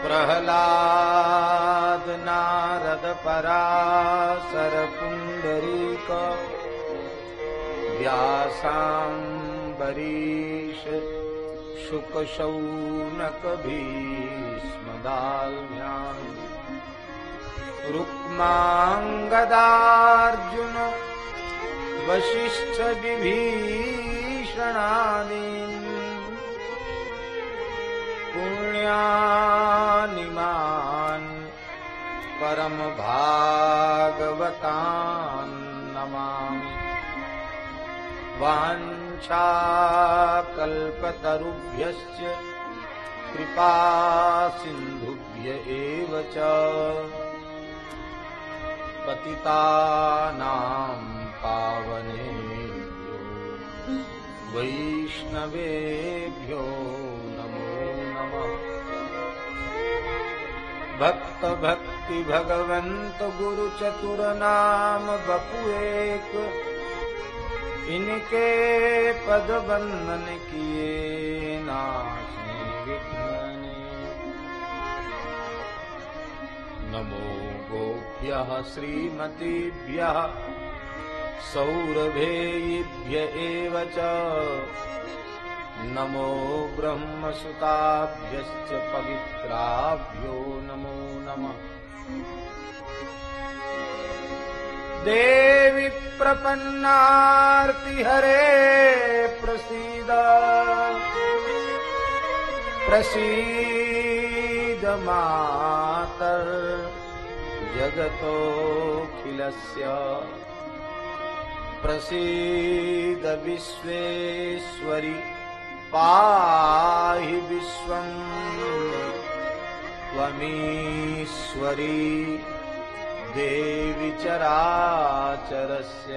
प्रहलाद नारद पराशर पुंडरीक व्यासाम्बरीश शुक शौनक भीष्मदाल्म्यान् रुक्मांगदार्जुन वशिष्ठ विभीषणादीन् पुण्यानिमान् परम भागवतान् नमामि। वाञ्छाकल्पतरुभ्यश्च कृपा सिन्धुभ्य एव च पतितानां पावनेभ्यो वैष्णवेभ्यो नमो नमः। भक्त भक्ति भगवंत गुरु चतुर नाम बपुएक इनके पद बंदन किए नाशे विघ्न। नमो गोभ्यः श्रीमतीभ्यः सौरभेयिभ्य एव च नमो ब्रह्मसुताभ्यश्च पवित्राभ्यो नमो नमः। देवी प्रपन्नार्तिहरे प्रसीद प्रसीद मातर जगतोऽखिलस्य प्रसीद विश्वेश्वरि पाहि विश्वं त्वमीश्वरी देवी चराचरस्य।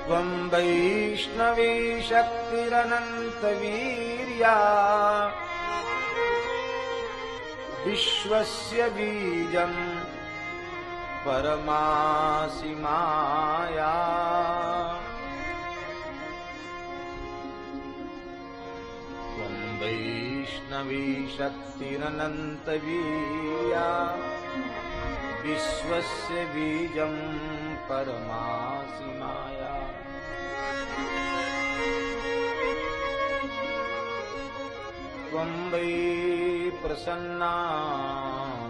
त्वं वैष्णवी शक्तिरनन्तवीर्या विश्वस्य बीजं परमासि माया। त्वं वैष्णवी शक्तिरनन्तवीर्या विश्वस्य बीजं परमासि माया। त्वं वै प्रसन्ना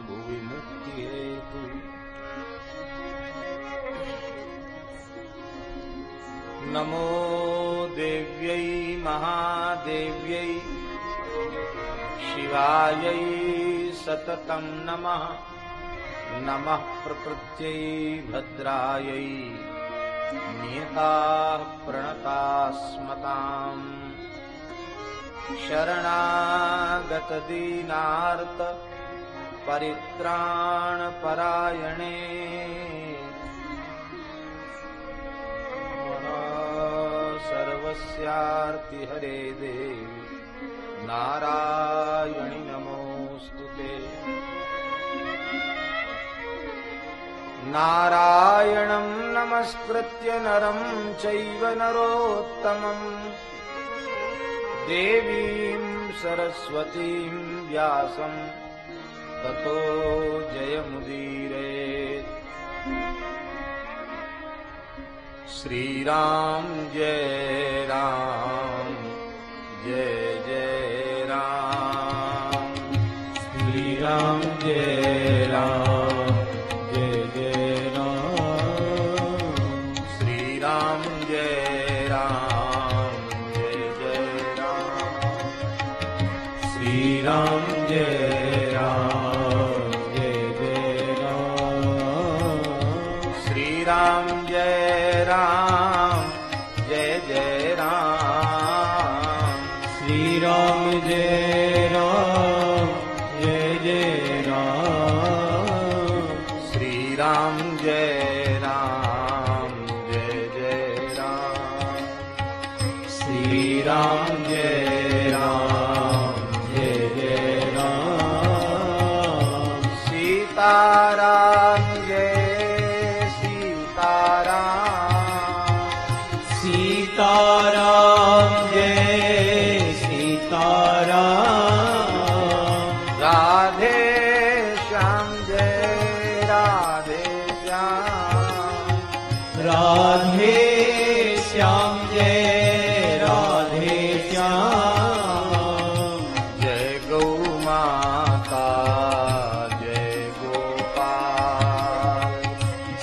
भुवि मुक्तिहेतु नमो देव्यै महादेव्यै शिवायै सततं नमः। नमः प्रकृत्यै भद्रायै नियताः प्रणतास्मताम्। शरणागत दीनार्त परित्राणपरायणे सर्वस्यार्तिहरे देवी नारायणि नमोस्तुते। नारायणं नमस्कृत्य नरं चैव नरोत्तमं देवीं सरस्वतीं व्यासं ततो जयमुदीरयेत्। श्रीराम जय राम जय जय राम। श्रीराम जय राम जय जय राम। श्रीराम जय राम जय जय राम। श्रीराम जय राम जय जय राम। श्रीराम जय राम जय जय राम। श्रीराम जय राम जय जय राम। श्रीराम जय राम जय जय राम। श्रीराम जय राम जय जय राम। सीताराम जय सीताराम जय सीताराम। राधे श्याम जय राधे श्याम। जय गौ माता जय गोपाल,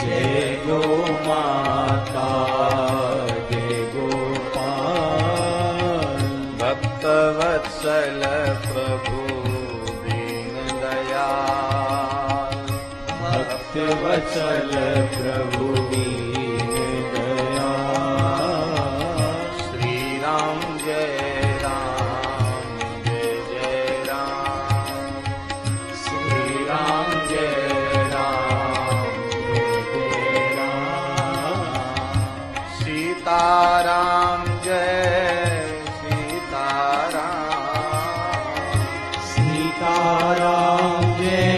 जय गौ माता जय गोपाल। भक्त वत्सल प्रभु दीन दयाल, भक्त वत्सल प्रभु दीन दयाल। श्री राम जय राम जय जय राम, श्री राम जय राम जय जय राम। सीताराम जय सीताराम, सीताराम जय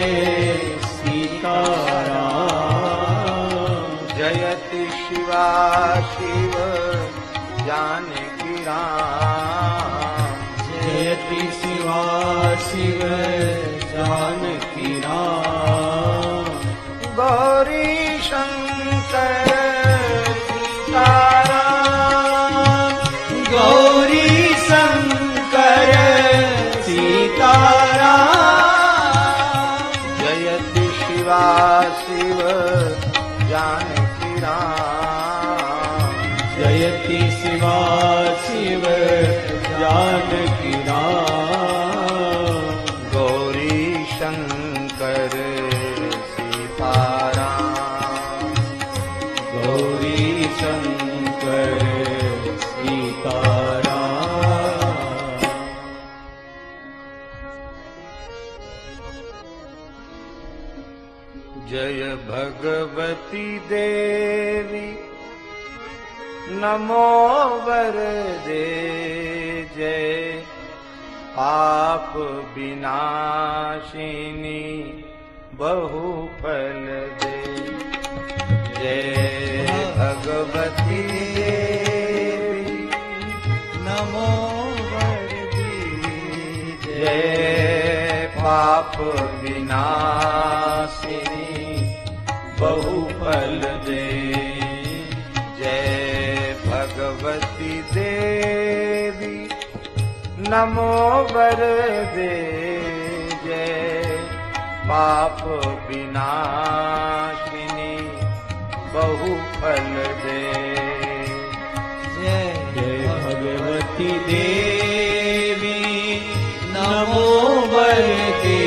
सीताराम। जयति शिवा शिव जानकी राम, जयति शिवा शिव जानकी राम। गौरी शंकर सीताराम, गौरी शंकर सीताराम। जयति शिवा शिव जानकी राम, जयति शिवा शिव जानकी राम। गौरी शंकर सीताराम, गौरी शंकर सीताराम। जय भगवती देवी नमो वरदे, जय पाप विनाशिनी बहुफल दे। जय भगवती देवी नमो वरदे, जय पाप विनाशिनी बहुफल दे। जय भगवती देवी नमो वरदे, जय पाप विनाशिनी बहुफल दे। जय भगवती देवी नमो वरदे,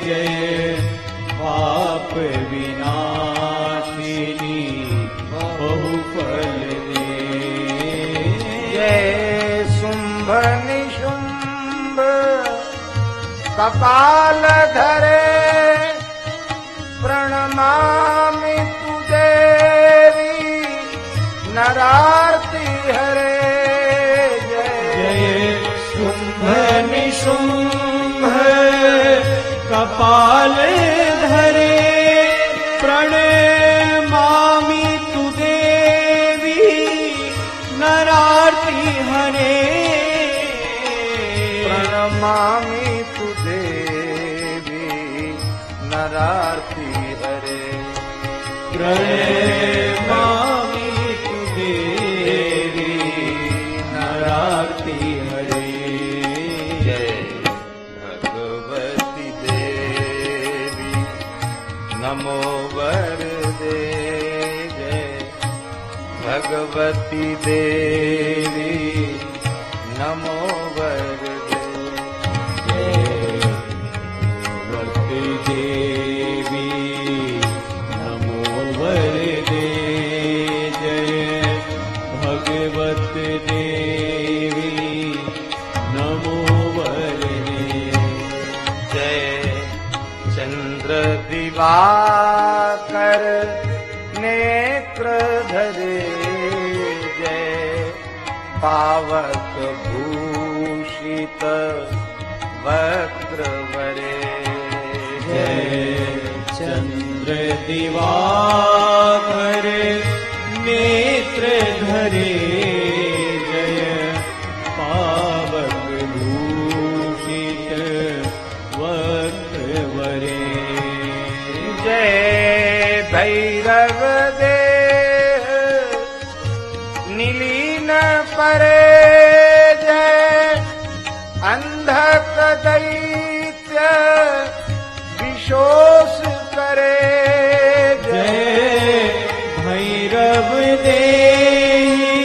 जय पाप विनाशिनी बहुफल दे। जय शुंभ निशुंभ कपाल धरे, प्रणमामि तु देवी नरार्ति हरे। जय शुंभ निशुंभ कपाल धरे, प्रणमामि तु देवी नरार्ति हरे। प्रणमामि तु देवी नरार्ति हरे। प्रणमामि तु देवी नरार्ति हरे। जय भगवती देवी नमो वरदे, जय भगवती देवी नमो वरदे। भगवती देवी नमो वरदे, जय भगवत देवी नमो वरदे। जय चंद्र दिवाकर नेत्र धरे, जय पावक भूषित वक्र वरे। जय चंद्र दिवाकर नेत्र धरे, जय पावक भूषित वक्र वरे। जय भैरव देव परे जय अंधक दैत्य विशोष करे जय भैरव देहि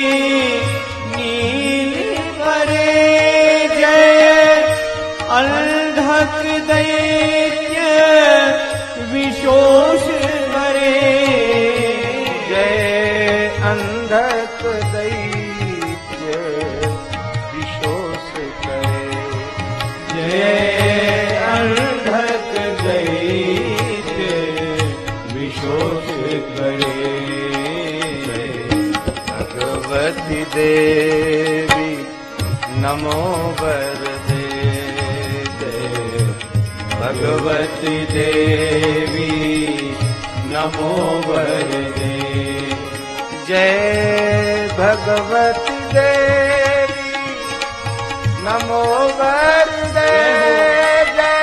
नील परे जय अंधक दैत्य विशोष करे जय अंधक दैत्य विशोष करे जय अंधक दैत्य विशोष करे भगवती देवी नमो वरदे भगवती देवी नमो वरदे जय भगवती देवी नमो वरदे जय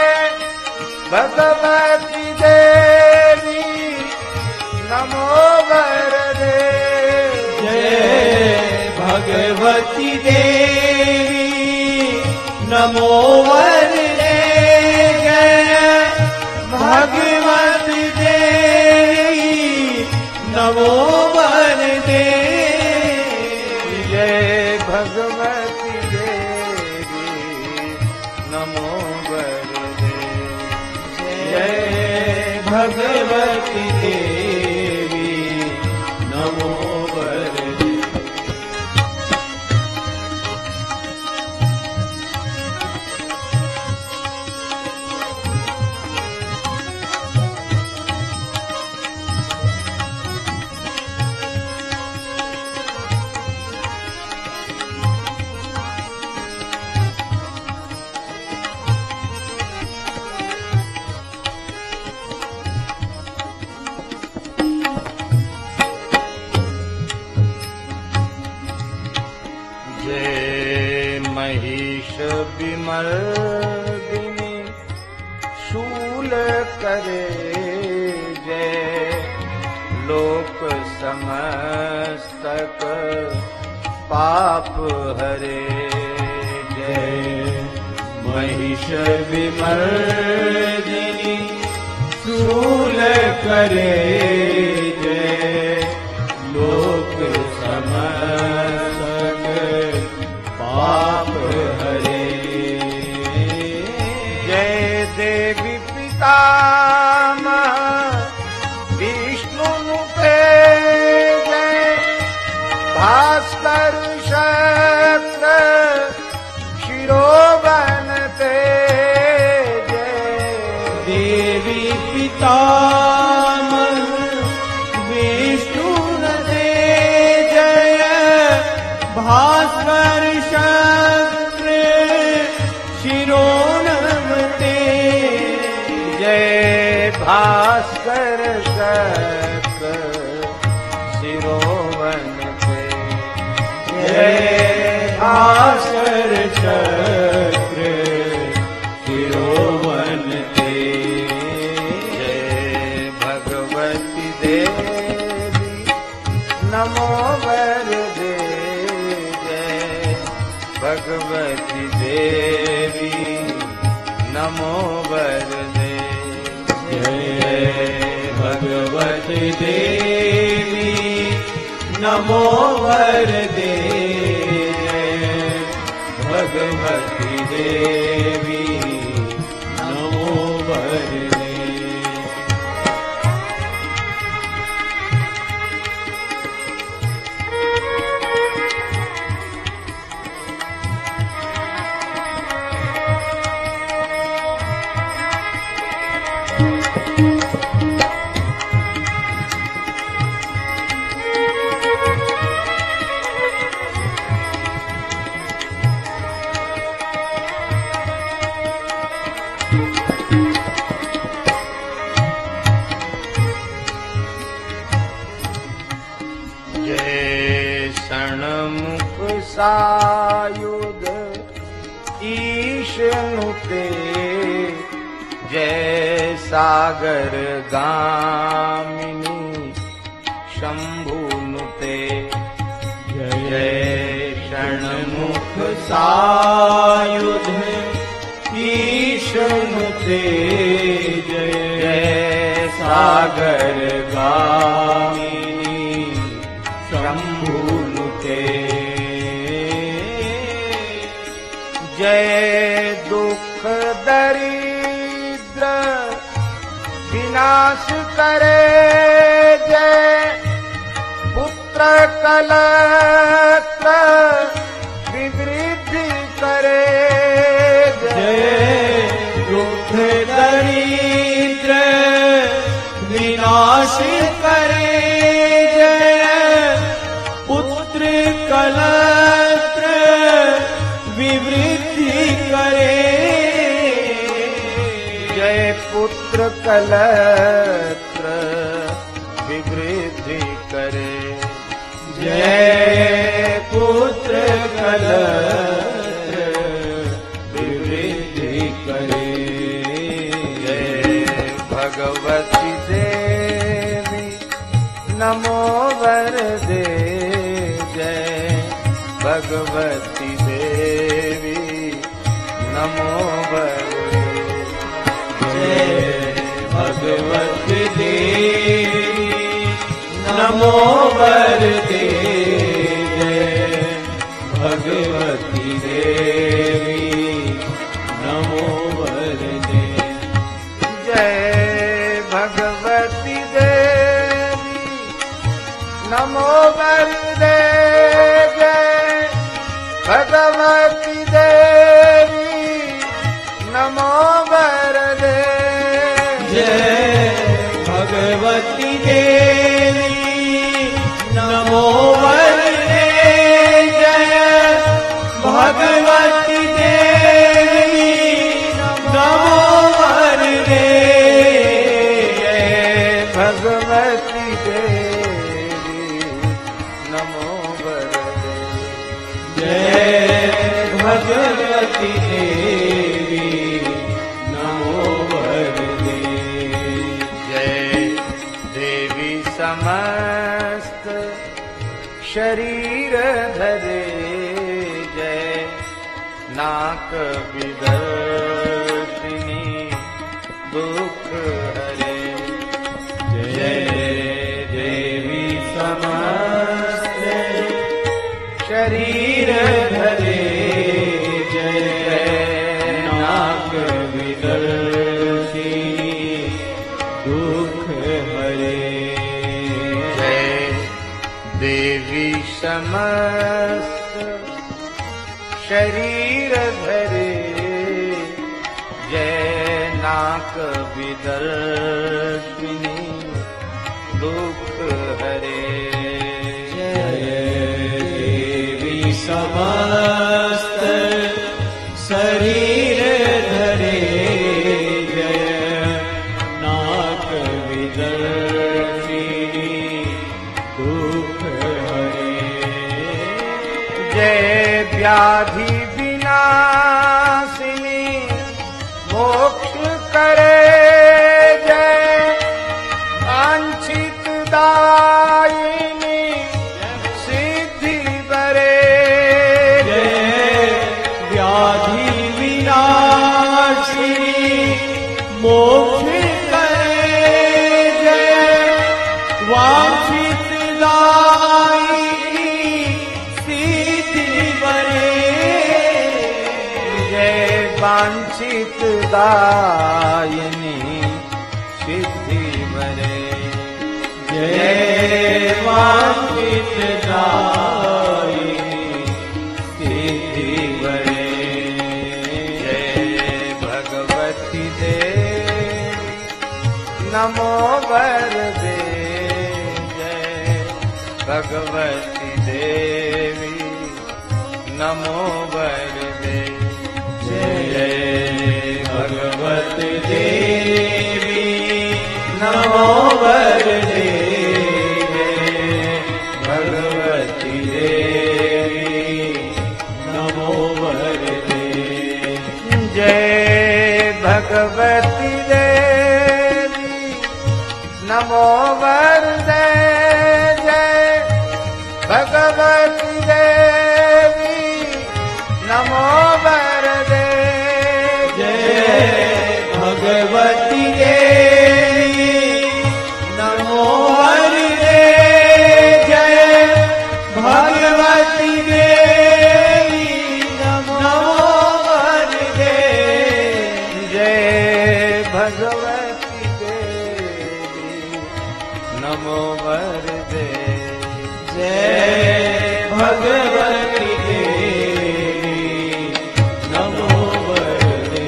भगवती देवी नमो वरदे जय भगवती देवी नमो वरदे जय भगवती देवी नमो वरदे जय भगवती देवी नमो वरदे जय भगवती देवी नमो वरदे जय महिष विमर्दिनी शूल करे जय लोक समस्तक पाप हरे जय महिष विमर्दिनी शूल करे जय लोक समस्तक पाप हरे जय देवी पितामह विष्णु नुते जय भास्कर शक्र शिरोवनते जय देवी पितामह विष्णु नते जय भास्कर शक्र शिरोनमते जय भास्कर शक्र शिरोवनते जय भास्कर शक्र शिरोवनते जय भगवती देवी नमो वरदे जय भगवती देवी नमो वरदे जय भगवती देवी नमो वरदे जय भगवती देवी नमो वरदे जय षण्मुख सायुध ईश नुते जय सागर गामिनी शंभु नुते जय सायुध ईशनु तेज सागर गामिनी शंभुनुते जय दुख दरिद्र विनाश करे जय पुत्र कलत्र विवृद्धि करे जय दुख दरिद्र विनाश करे जय पुत्र कलत्र विवृद्धि करे जय पुत्र कलत्र विवृद्धि करे जय पुत्र कलत्र विवृद्धि करे जय भगवती देवी नमो वरदे जय भगवती देवी नमो वरदे जय भगवती देवी नमो वरदे जय भगवती देवी नमो वरदे जय भगवती देवी नमो वरदे जय भगवती देवी नमो वरदे जय भगवती देवी नमो वरदे जय भगवती देवी नमो वरदे जय भगवती देवी नमो वरदे जय भगवती देवी नमो वरदे जय देवी समस्त शरीर धरे जय नाक विदर्शिनी दुख हरे जय देवी समस्त शरीर धरे जय नाक विदर्शिनी दुख हरे जय देवी समस्त शरीर धरे जय नाक विदर्शिनी दुख हरे जय देवी समस्त शरीर धरे जय नाक विदर्शिनी दुख हरे जय व्याधि विनाशिनी मोक्ष करे जय वांछित दायिनी सिद्धि बरे जय व्याधि विनाशिनी मोक्ष करे जय वांछित दायिनी सिद्धि बरे जय वांछित दायिनी सिद्धि बरे जय वांछित दायिनी सिद्धि बरे जय भगवती देवी नमो वरदे जय भगवती देवी नमो वरदे जय भगवती देवी नमो वरदे भगवती देवी नमो वरदे जय भगवती देवी नमो वरदे जय भगवती देवी भगवती देवी नमो वरदे।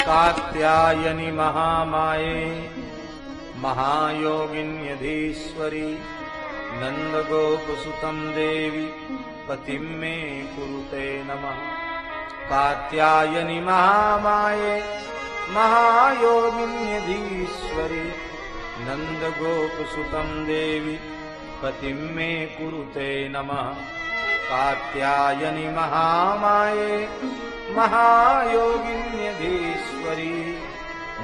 कात्यायनि महामाये महायोगिन्यधीश्वरी नन्दगोपसुतं देवी पतिं मे कुरुते नमः। कात्यायनि महामाये महायोगिन्यधीश्वरी नन्दगोपसुतं देवी पतिं मे कुरुते नमः। कात्यायनि महामाये महायोगिन्यधीश्वरी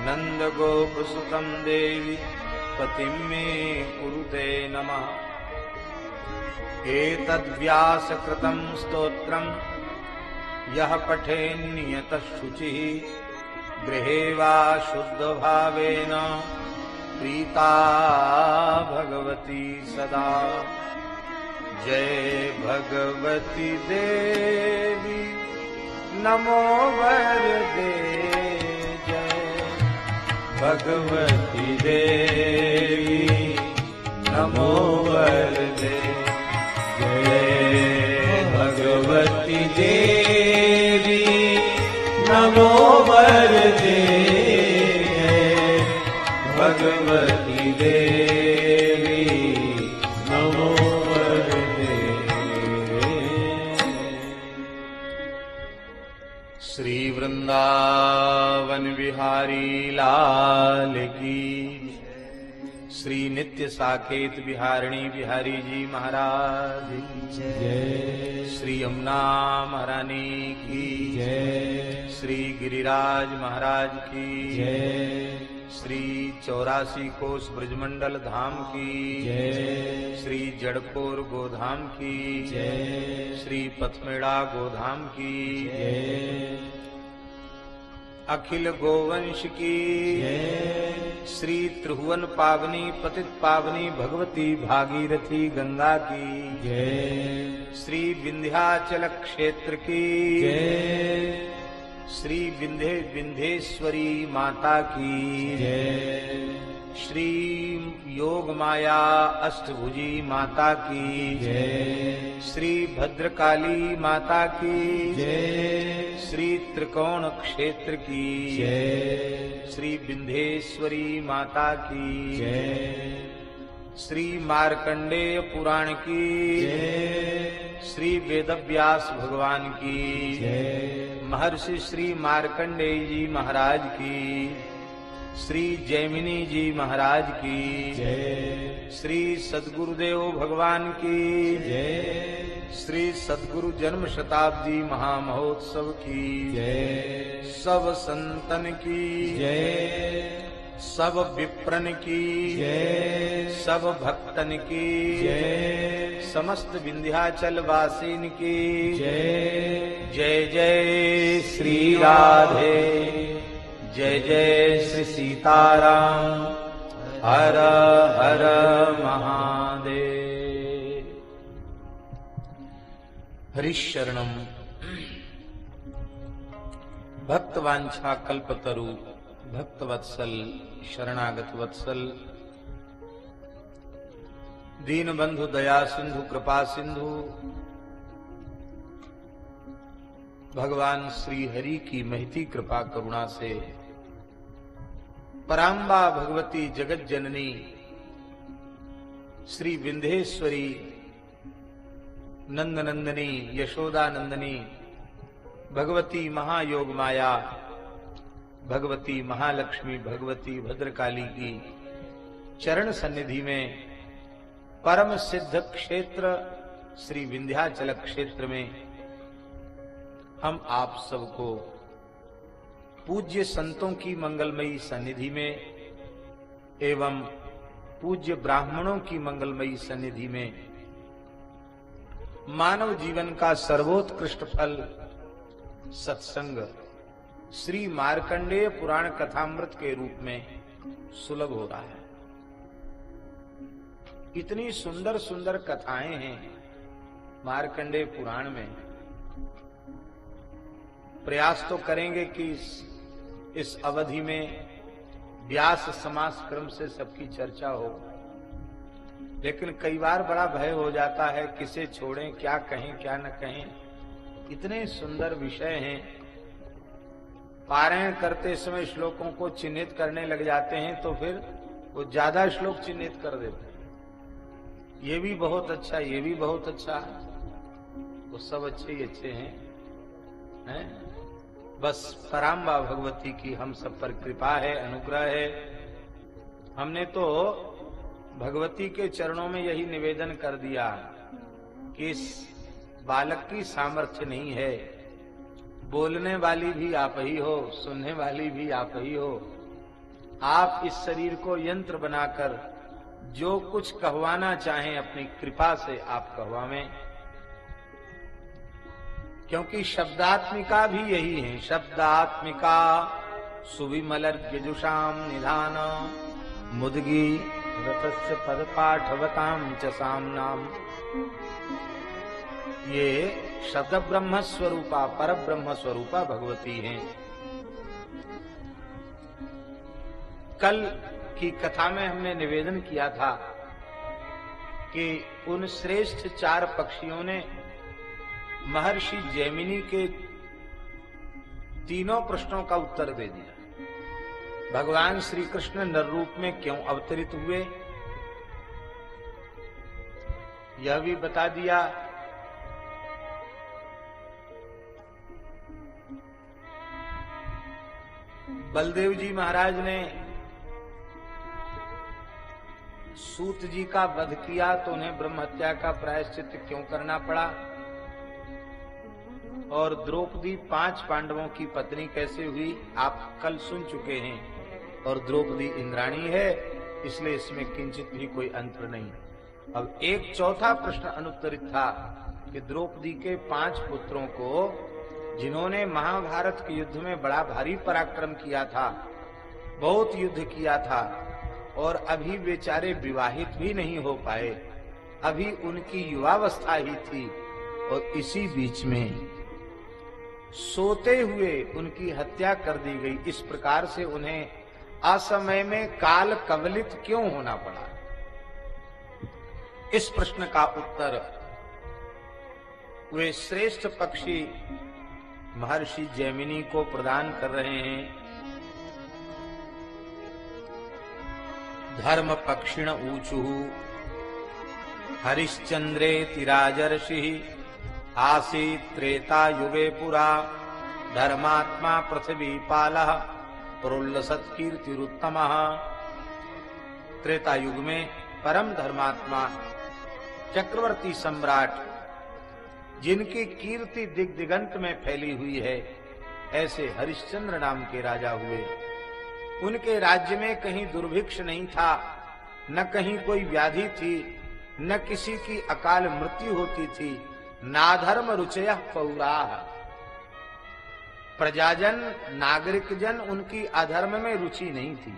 नन्दगोपसुतं देवी पतिं मे कुरुते नमः। एतद्व्यासकृतं स्तोत्रम् यः पठेन्नियतः शुचिः गृहे वा शुद्धभावेन प्रीता भगवती सदा। जय भगवती देवी नमो वरदे। जय भगवती देवी नमो वरदे। जय भगवती देवी नमो वरदे। भगवती देवी नमो वरदे। श्री वृंदावन बिहारी लाल की। श्री नित्य साकेत बिहारिणी बिहारी जी महाराज की जय। श्री यमुना महारानी की जय। श्री गिरिराज महाराज की जय। श्री 84 कोस ब्रजमंडल धाम की जय। श्री जड़कोर गोधाम की जय। श्री पथमेड़ा गोधाम की जय। अखिल गोवंश की जय। श्री त्रिभुवन पावनी पतित पावनी भगवती भागीरथी गंगा की जय। श्री विंध्याचल क्षेत्र की जय। श्री विंध्येश्वरी माता की जय। श्री योग माया अष्टभुजी माता की जय। श्री भद्रकाली माता की जय। श्री त्रिकोण क्षेत्र की जय। श्री विंध्येश्वरी माता की जय। श्री मार्कंडेय पुराण की जय। श्री वेदव्यास भगवान की जय। महर्षि श्री मार्कंडेय जी महाराज की श्री जैमिनी जी महाराज की जय। श्री सद्गुरुदेव भगवान की जय। श्री सद्गुरु जन्म शताब्दी महामहोत्सव की जय। सब संतन की जय। सब विप्रन की जय। सब भक्तन की जय। समस्त विंध्याचल वासीन की जय। जय जय श्री राधे। जय जय श्री सीताराम। हर हर महादेव। हरिशरणम भक्तवांछा कल्पतरु भक्तवत्सल शरणागत वत्सल दीनबंधु दया सिंधु कृपा सिंधु भगवान श्री हरि की महती कृपा करुणा से पराम्बा भगवती जगत जननी श्री विंध्येश्वरी नंदनंदनी यशोदा नंदनी भगवती महायोग माया भगवती महालक्ष्मी भगवती भद्रकाली की चरण सन्निधि में परम सिद्ध क्षेत्र श्री विंध्याचल क्षेत्र में हम आप सबको पूज्य संतों की मंगलमयी सन्निधि में एवं पूज्य ब्राह्मणों की मंगलमयी सन्निधि में मानव जीवन का सर्वोत्कृष्ट फल सत्संग श्री मार्कंडेय पुराण कथामृत के रूप में सुलभ हो रहा है। इतनी सुंदर सुंदर कथाएं हैं मार्कंडेय पुराण में। प्रयास तो करेंगे कि इस अवधि में व्यास समास क्रम से सबकी चर्चा हो, लेकिन कई बार बड़ा भय हो जाता है, किसे छोड़ें, क्या कहें क्या न कहें। इतने सुंदर विषय हैं, पारायण करते समय श्लोकों को चिन्हित करने लग जाते हैं तो फिर वो ज्यादा श्लोक चिन्हित कर देते हैं। ये भी बहुत अच्छा, ये भी बहुत अच्छा, वो सब अच्छे ही अच्छे हैं? बस पराम्बा भगवती की हम सब पर कृपा है, अनुग्रह है। हमने तो भगवती के चरणों में यही निवेदन कर दिया कि इस बालक की सामर्थ्य नहीं है, बोलने वाली भी आप ही हो, सुनने वाली भी आप ही हो। आप इस शरीर को यंत्र बनाकर जो कुछ कहवाना चाहें अपनी कृपा से आप कहवावें, क्योंकि शब्दात्मिका भी यही है। शब्दात्मिका सुविमलर यजुषाम निधान मुदगी रतस्य पद पाठवताम च सामनाम। ये शब्द ब्रह्म स्वरूपा, पर ब्रह्म स्वरूपा भगवती हैं। कल की कथा में हमने निवेदन किया था कि उन श्रेष्ठ 4 पक्षियों ने महर्षि जैमिनी के तीनों प्रश्नों का उत्तर दे दिया। भगवान श्री कृष्ण नर रूप में क्यों अवतरित हुए यह भी बता दिया। बलदेव जी महाराज ने सूत जी का वध किया तो उन्हें ब्रह्म हत्या का प्रायश्चित क्यों करना पड़ा, और द्रौपदी 5 पांडवों की पत्नी कैसे हुई आप कल सुन चुके हैं। और द्रौपदी इंद्राणी है, इसलिए इसमें किंचित भी कोई अंतर नहीं। अब एक चौथा प्रश्न अनुत्तरित था कि द्रौपदी के 5 पुत्रों को, जिन्होंने महाभारत के युद्ध में बड़ा भारी पराक्रम किया था, बहुत युद्ध किया था, और अभी बेचारे विवाहित भी नहीं हो पाए, अभी उनकी युवावस्था ही थी, और इसी बीच में सोते हुए उनकी हत्या कर दी गई। इस प्रकार से उन्हें असमय में काल कवलित क्यों होना पड़ा, इस प्रश्न का उत्तर वे श्रेष्ठ पक्षी महर्षि जैमिनी को प्रदान कर रहे हैं। धर्म पक्षिण ऊचु हरिश्चंद्रे तिराजर्षि आसीत् त्रेता युगे पुरा धर्मात्मा पृथ्वी पालः प्रोल्लसत् कीर्तिरुत्तमः। त्रेता युग में परम धर्मात्मा चक्रवर्ती सम्राट, जिनकी कीर्ति दिग दिगंत में फैली हुई है, ऐसे हरिश्चंद्र नाम के राजा हुए। उनके राज्य में कहीं दुर्भिक्ष नहीं था, न कहीं कोई व्याधि थी, न किसी की अकाल मृत्यु होती थी। नाधर्म रुचयः पौराः, प्रजाजन नागरिक जन उनकी अधर्म में रुचि नहीं थी,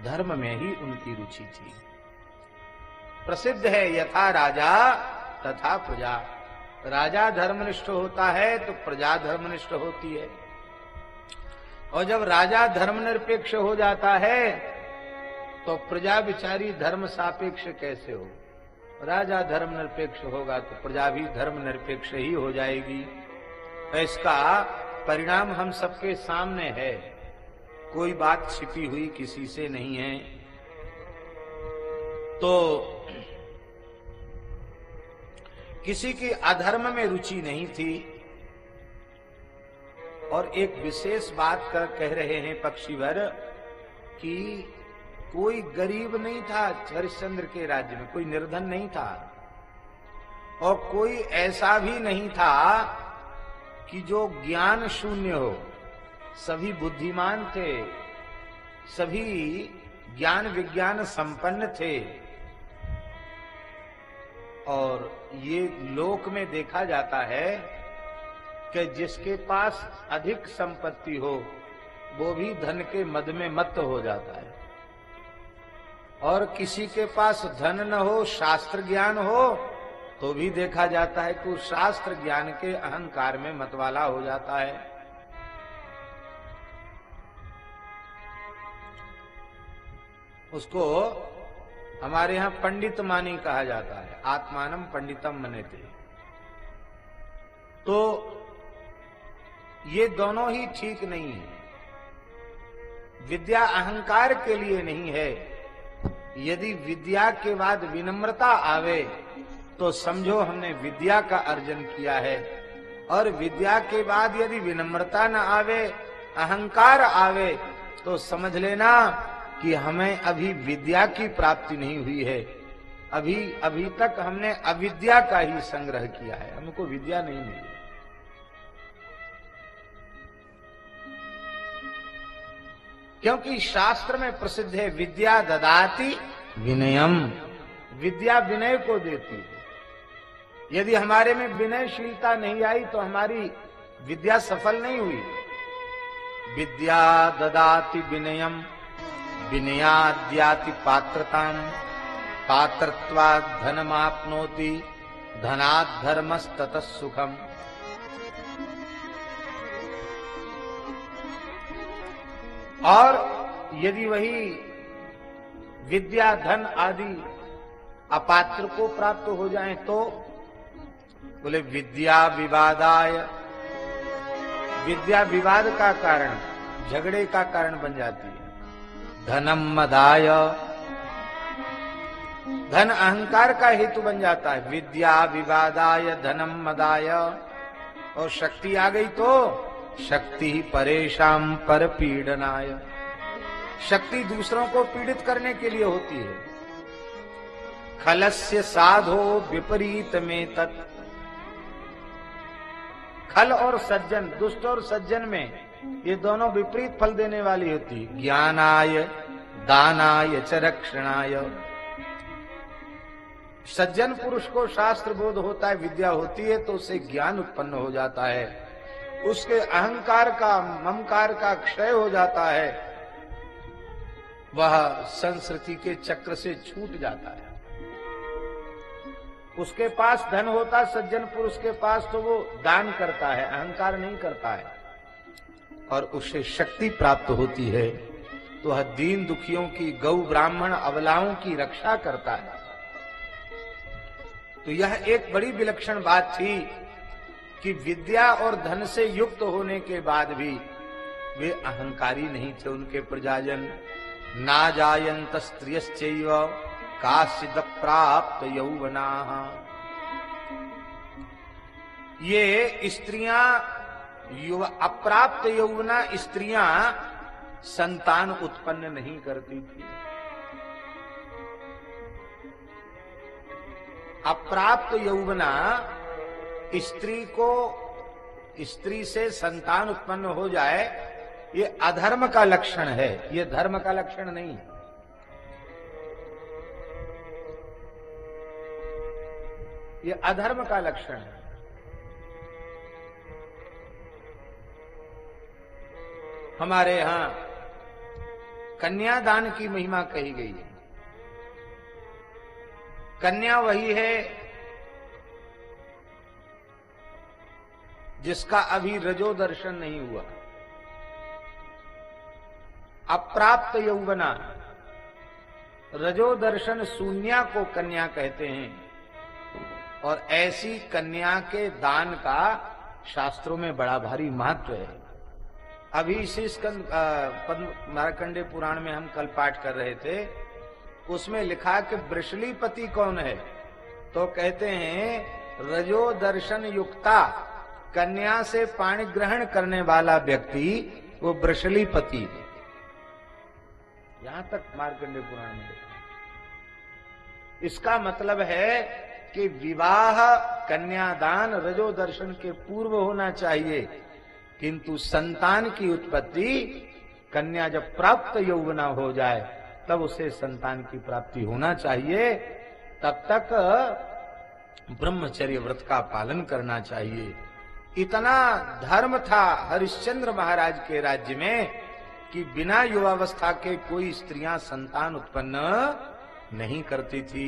धर्म में ही उनकी रुचि थी। प्रसिद्ध है यथा राजा तथा प्रजा। राजा धर्मनिष्ठ होता है तो प्रजा धर्मनिष्ठ होती है, और जब राजा धर्मनिरपेक्ष हो जाता है तो प्रजा बिचारी धर्म सापेक्ष कैसे हो। राजा धर्मनिरपेक्ष होगा तो प्रजा भी धर्मनिरपेक्ष ही हो जाएगी। तो इसका परिणाम हम सबके सामने है, कोई बात छिपी हुई किसी से नहीं है। तो किसी की अधर्म में रुचि नहीं थी। और एक विशेष बात कह रहे हैं पक्षीवर कि कोई गरीब नहीं था हरिश्चंद्र के राज्य में, कोई निर्धन नहीं था, और कोई ऐसा भी नहीं था कि जो ज्ञान शून्य हो। सभी बुद्धिमान थे, सभी ज्ञान विज्ञान संपन्न थे। और ये लोक में देखा जाता है कि जिसके पास अधिक संपत्ति हो वो भी धन के मद में मत्त हो जाता है, और किसी के पास धन न हो, शास्त्र ज्ञान हो, तो भी देखा जाता है कि उस शास्त्र ज्ञान के अहंकार में मतवाला हो जाता है। उसको हमारे यहां पंडित मानी कहा जाता है, आत्मानम पंडितम मनेते। तो ये दोनों ही ठीक नहीं है। विद्या अहंकार के लिए नहीं है। यदि विद्या के बाद विनम्रता आवे तो समझो हमने विद्या का अर्जन किया है, और विद्या के बाद यदि विनम्रता न आवे, अहंकार आवे, तो समझ लेना कि हमें अभी विद्या की प्राप्ति नहीं हुई है। अभी तक हमने अविद्या का ही संग्रह किया है, हमको विद्या नहीं मिली। क्योंकि शास्त्र में प्रसिद्ध है विद्या ददाति विनयम, विद्या विनय को देती है। यदि हमारे में विनयशीलता नहीं आई तो हमारी विद्या सफल नहीं हुई। विद्या ददाति विनयम, विनयाद्याति पात्रताम, पात्रत्वात् धनमाप्नोति, धनात् धर्मस्ततः सुखम। और यदि वही विद्या धन आदि अपात्र को प्राप्त हो जाए तो बोले विद्या विवादाय, विद्या विवाद का कारण, झगड़े का कारण बन जाती है। धनम मदाय, धन अहंकार का हेतु बन जाता है। विद्या विवादाय धनम मदाय। और शक्ति आ गई तो शक्ति परेशान पर पीड़नाय, शक्ति दूसरों को पीड़ित करने के लिए होती है। खलस्य साधो विपरीत में तत्, खल और सज्जन, दुष्ट और सज्जन में ये दोनों विपरीत फल देने वाली होती है। ज्ञानाय दानाय च रक्षणाय, सज्जन पुरुष को शास्त्र बोध होता है, विद्या होती है तो उससे ज्ञान उत्पन्न हो जाता है, उसके अहंकार का ममकार का क्षय हो जाता है, वह संस्कृति के चक्र से छूट जाता है। उसके पास धन होता है सज्जन पुरुष के पास तो वो दान करता है, अहंकार नहीं करता है, और उससे शक्ति प्राप्त होती है तो वह दीन दुखियों की, गौ ब्राह्मण अबलाओं की रक्षा करता है। तो यह एक बड़ी विलक्षण बात थी कि विद्या और धन से युक्त होने के बाद भी वे अहंकारी नहीं थे। उनके प्रजाजन ना जायंत स्त्रियश्चैव काश्चिद प्राप्त यौवना, ये स्त्रियां अप्राप्त यौवना स्त्रियां संतान उत्पन्न नहीं करती थी। अप्राप्त यौवना स्त्री को, स्त्री से संतान उत्पन्न हो जाए ये अधर्म का लक्षण है, ये धर्म का लक्षण नहीं है। ये अधर्म का लक्षण है। हमारे यहां कन्यादान की महिमा कही गई है। कन्या वही है जिसका अभी रजो दर्शन नहीं हुआ। अप्राप्त यौवना, रजो दर्शन शून्या को कन्या कहते हैं, और ऐसी कन्या के दान का शास्त्रों में बड़ा भारी महत्व है। अभी इसी मार्कंडेय पुराण में हम कल पाठ कर रहे थे, उसमें लिखा कि वृषलीपति कौन है, तो कहते हैं रजो दर्शन युक्ता, कन्या से पाणी ग्रहण करने वाला व्यक्ति वो वृषलीपति है। यहां तक मार्कंडेय पुराण में लिखा। इसका मतलब है कि विवाह कन्यादान रजो दर्शन के पूर्व होना चाहिए, किंतु संतान की उत्पत्ति कन्या जब प्राप्त यौवना हो जाए तब उसे संतान की प्राप्ति होना चाहिए। तब तक ब्रह्मचर्य व्रत का पालन करना चाहिए। इतना धर्म था हरिश्चंद्र महाराज के राज्य में कि बिना युवावस्था के कोई स्त्रियां संतान उत्पन्न नहीं करती थी।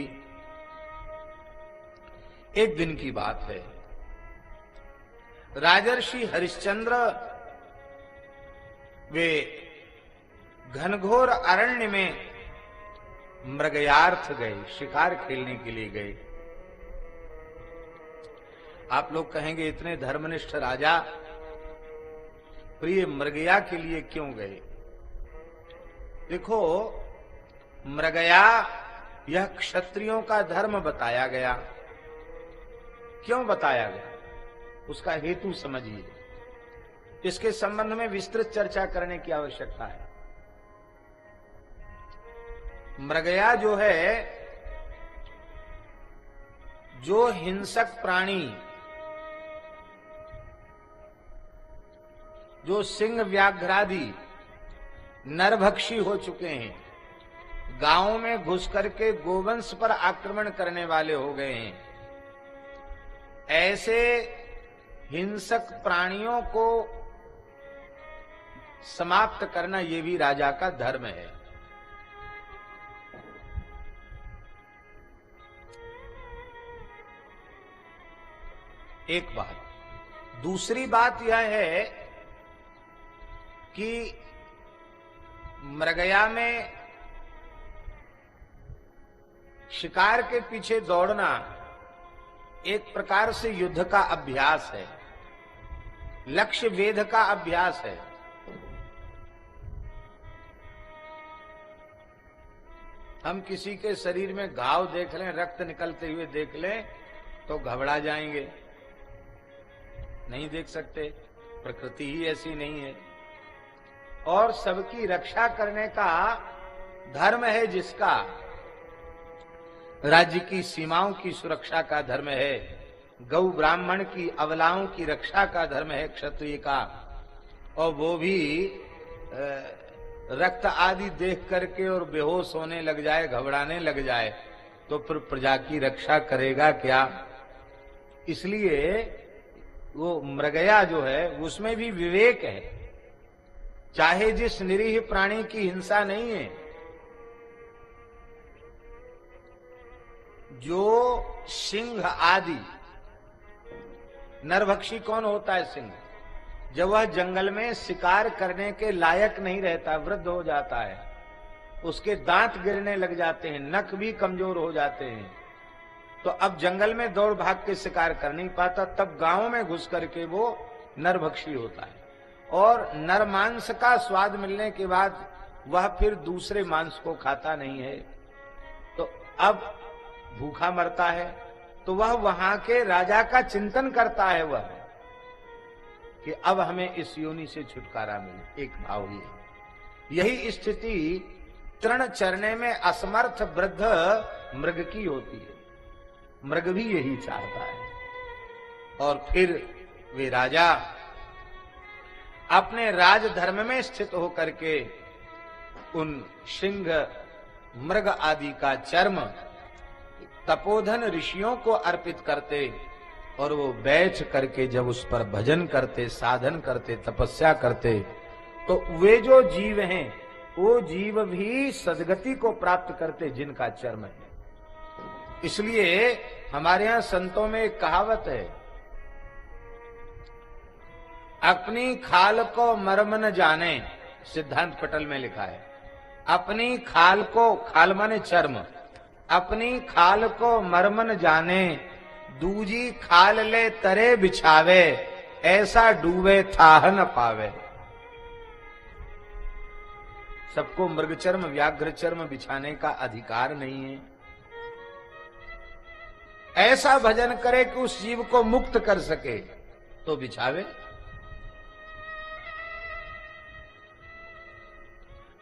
एक दिन की बात है, राजर्षि हरिश्चंद्र वे घनघोर अरण्य में मृगयार्थ गए, शिकार खेलने के लिए गए। आप लोग कहेंगे इतने धर्मनिष्ठ राजा प्रिय मृगया के लिए क्यों गए? देखो, मृगया यह क्षत्रियों का धर्म बताया गया। क्यों बताया गया? उसका हेतु समझिए। इसके संबंध में विस्तृत चर्चा करने की आवश्यकता है। मृगया जो है, जो हिंसक प्राणी, जो सिंह व्याघ्रादि नरभक्षी हो चुके हैं, गांवों में घुस करके गोवंश पर आक्रमण करने वाले हो गए हैं, ऐसे हिंसक प्राणियों को समाप्त करना ये भी राजा का धर्म है। एक बात। दूसरी बात यह है कि मृगया में शिकार के पीछे दौड़ना एक प्रकार से युद्ध का अभ्यास है, लक्ष्य वेध का अभ्यास है। हम किसी के शरीर में घाव देख लें, रक्त निकलते हुए देख लें तो घबरा जाएंगे, नहीं देख सकते, प्रकृति ही ऐसी नहीं है। और सबकी रक्षा करने का धर्म है जिसका, राज्य की सीमाओं की सुरक्षा का धर्म है, गौ ब्राह्मण की अबलाओं की रक्षा का धर्म है क्षत्रिय का, और वो भी रक्त आदि देख करके और बेहोश होने लग जाए, घबराने लग जाए, तो फिर प्रजा की रक्षा करेगा क्या? इसलिए वो मृगया जो है उसमें भी विवेक है। चाहे जिस निरीह प्राणी की हिंसा नहीं है, जो सिंह आदि, नरभक्षी कौन होता है? सिंह। जब वह जंगल में शिकार करने के लायक नहीं रहता, वृद्ध हो जाता है, उसके दांत गिरने लग जाते हैं, नख भी कमजोर हो जाते हैं, तो अब जंगल में दौड़ भाग के शिकार कर नहीं पाता, तब गांव में घुस करके वो नरभक्षी होता है। और नर मांस का स्वाद मिलने के बाद वह फिर दूसरे मांस को खाता नहीं है, तो अब भूखा मरता है, तो वह वहां के राजा का चिंतन करता है वह कि अब हमें इस योनि से छुटकारा मिले। एक भाव यही स्थिति तृण चरने में असमर्थ वृद्ध मृग की होती है। मृग भी यही चाहता है। और फिर वे राजा अपने राजधर्म में स्थित होकर के उन सिंह मृग आदि का चर्म तपोधन ऋषियों को अर्पित करते, और वो बैठ करके जब उस पर भजन करते, साधन करते, तपस्या करते, तो वे जो जीव हैं वो जीव भी सद्गति को प्राप्त करते जिनका चर्म है। इसलिए हमारे यहां संतों में एक कहावत है, अपनी खाल को मर्म न जाने, सिद्धांत पटल में लिखा है, अपनी खाल को, खाल माने चर्म, अपनी खाल को मर्म न जाने, दूजी खाल ले तरे बिछावे, ऐसा डूबे थाह न पावे। सबको मृग चर्म, व्याघ्र चर्म बिछाने का अधिकार नहीं है। ऐसा भजन करे कि उस जीव को मुक्त कर सके तो बिछावे।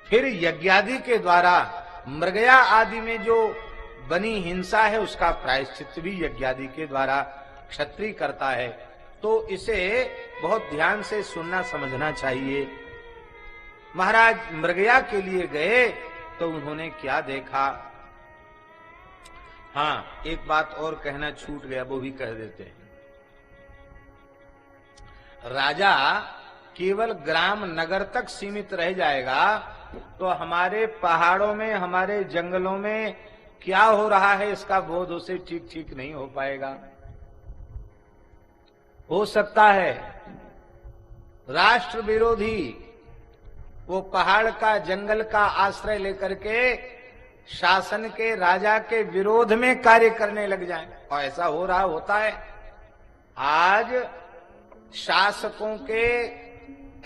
फिर यज्ञादि के द्वारा मृगया आदि में जो बनी हिंसा है उसका प्रायश्चित भी यज्ञादि के द्वारा क्षत्रिय करता है। तो इसे बहुत ध्यान से सुनना समझना चाहिए। महाराज मृगया के लिए गए तो उन्होंने क्या देखा? हाँ, एक बात और कहना छूट गया, वो भी कह देते हैं। राजा केवल ग्राम नगर तक सीमित रह जाएगा तो हमारे पहाड़ों में, हमारे जंगलों में क्या हो रहा है इसका बोध उसे ठीक ठीक नहीं हो पाएगा। हो सकता है राष्ट्र विरोधी वो पहाड़ का, जंगल का आश्रय लेकर के शासन के, राजा के विरोध में कार्य करने लग जाएं। और ऐसा हो रहा होता है। आज शासकों के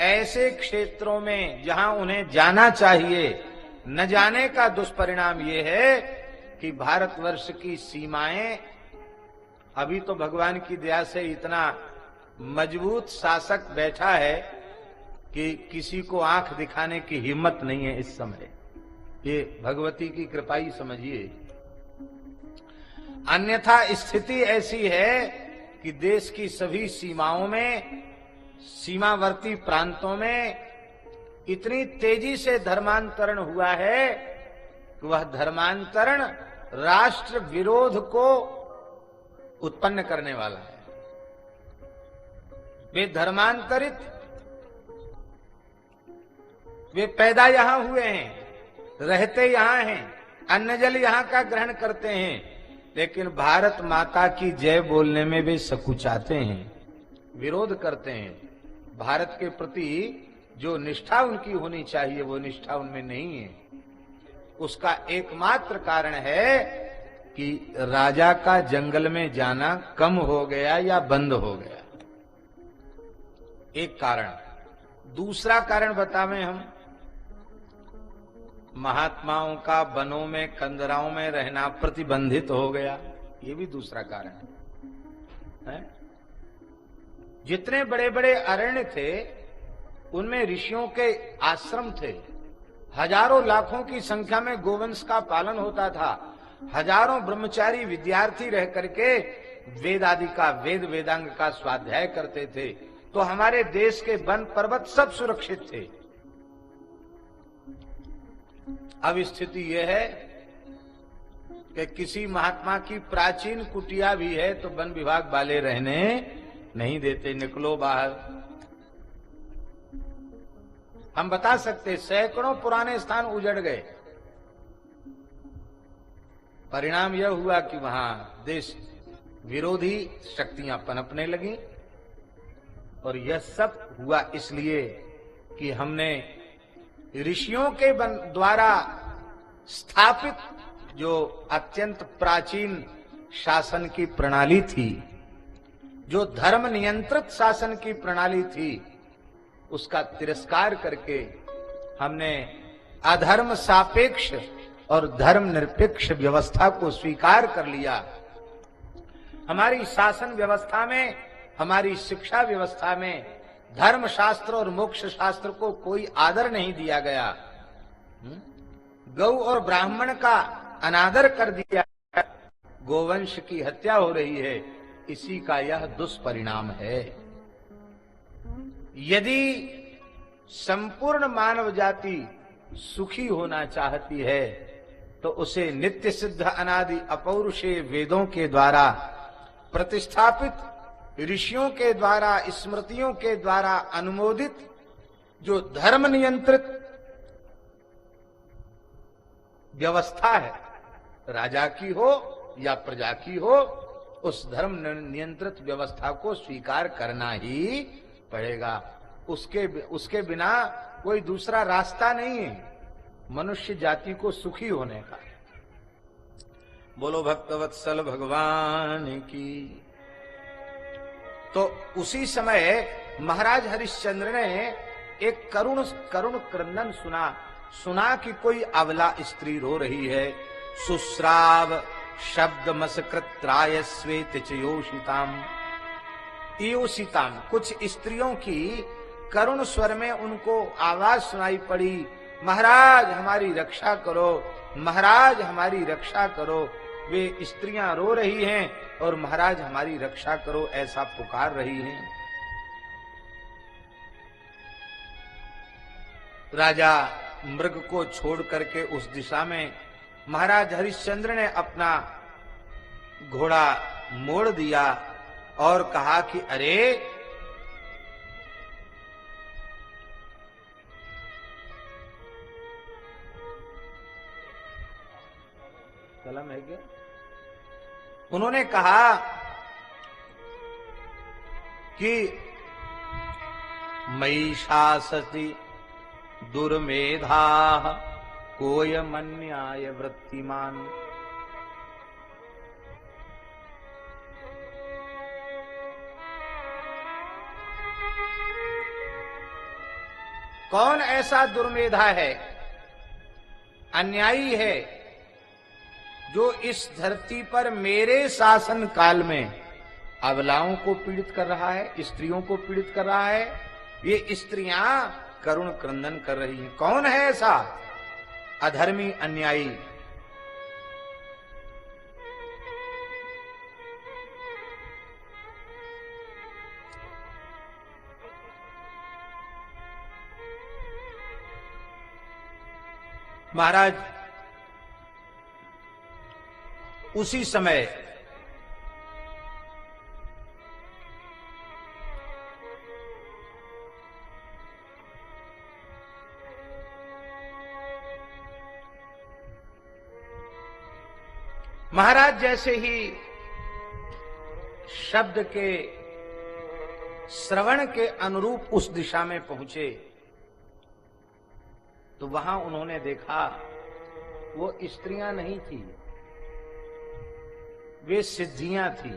ऐसे क्षेत्रों में जहां उन्हें जाना चाहिए, न जाने का दुष्परिणाम ये है कि भारतवर्ष की सीमाएं, अभी तो भगवान की दया से इतना मजबूत शासक बैठा है कि किसी को आंख दिखाने की हिम्मत नहीं है इस समय। ये भगवती की कृपा ही समझिए। अन्यथा स्थिति ऐसी है कि देश की सभी सीमाओं में, सीमावर्ती प्रांतों में इतनी तेजी से धर्मांतरण हुआ है कि वह धर्मांतरण राष्ट्र विरोध को उत्पन्न करने वाला है। वे धर्मांतरित, वे पैदा यहां हुए हैं, रहते यहां हैं, अन्न जल यहां का ग्रहण करते हैं, लेकिन भारत माता की जय बोलने में वे सकुचाते हैं, विरोध करते हैं। भारत के प्रति जो निष्ठा उनकी होनी चाहिए वो निष्ठा उनमें नहीं है। उसका एकमात्र कारण है कि राजा का जंगल में जाना कम हो गया या बंद हो गया, एक कारण। दूसरा कारण बतावें हम, महात्माओं का वनों में, कंदराओं में रहना प्रतिबंधित हो गया, ये भी दूसरा कारण है। जितने बड़े बड़े अरण्य थे उनमें ऋषियों के आश्रम थे, हजारों लाखों की संख्या में गोवंश का पालन होता था, हजारों ब्रह्मचारी विद्यार्थी रह करके वेद आदि का, वेद वेदांग का स्वाध्याय करते थे। तो हमारे देश के वन पर्वत सब सुरक्षित थे। अब स्थिति यह है कि किसी महात्मा की प्राचीन कुटिया भी है तो वन विभाग वाले रहने नहीं देते, निकलो बाहर। हम बता सकते सैकड़ों पुराने स्थान उजड़ गए। परिणाम यह हुआ कि वहां देश विरोधी शक्तियां पनपने लगी। और यह सब हुआ इसलिए कि हमने ऋषियों के द्वारा स्थापित जो अत्यंत प्राचीन शासन की प्रणाली थी, जो धर्म नियंत्रित शासन की प्रणाली थी, उसका तिरस्कार करके हमने अधर्म सापेक्ष और धर्म निरपेक्ष व्यवस्था को स्वीकार कर लिया। हमारी शासन व्यवस्था में, हमारी शिक्षा व्यवस्था में धर्म शास्त्र और मोक्ष शास्त्र को कोई आदर नहीं दिया गया। गौ और ब्राह्मण का अनादर कर दिया, गोवंश की हत्या हो रही है, इसी का यह दुष्परिणाम है। यदि संपूर्ण मानव जाति सुखी होना चाहती है तो उसे नित्य सिद्ध अनादि अपौरुषेय वेदों के द्वारा प्रतिष्ठापित, ऋषियों के द्वारा, स्मृतियों के द्वारा अनुमोदित जो धर्म नियंत्रित व्यवस्था है, राजा की हो या प्रजा की हो, उस धर्म नियंत्रित व्यवस्था को स्वीकार करना ही पड़ेगा। उसके बिना कोई दूसरा रास्ता नहीं है मनुष्य जाति को सुखी होने का। बोलो भक्तवत्सल भगवान की। तो उसी समय महाराज हरिश्चंद्र ने एक करुण क्रंदन सुना कि कोई अबला स्त्री रो रही है। सुश्राव शब्द मसकृत्राय श्वेत चयोषिताम इयोषिताम। कुछ स्त्रियों की करुण स्वर में उनको आवाज सुनाई पड़ी, महाराज हमारी रक्षा करो, महाराज हमारी रक्षा करो। वे स्त्रियां रो रही हैं और महाराज हमारी रक्षा करो ऐसा पुकार रही हैं। राजा मृग को छोड़ करके उस दिशा में महाराज हरिश्चंद्र ने अपना घोड़ा मोड़ दिया और कहा कि अरे कलम है क्या? उन्होंने कहा कि मयि शासति दुर्मेधा कोयमन्याय वृत्तिमान। कौन ऐसा दुर्मेधा है, अन्यायी है, जो इस धरती पर मेरे शासन काल में अबलाओं को पीड़ित कर रहा है, स्त्रियों को पीड़ित कर रहा है। ये स्त्रियां करुण क्रंदन कर रही हैं। कौन है ऐसा अधर्मी अन्यायी? महाराज उसी समय महाराज जैसे ही शब्द के श्रवण के अनुरूप उस दिशा में पहुंचे तो वहां उन्होंने देखा वो स्त्रियां नहीं थी, वे सिद्धियां थी।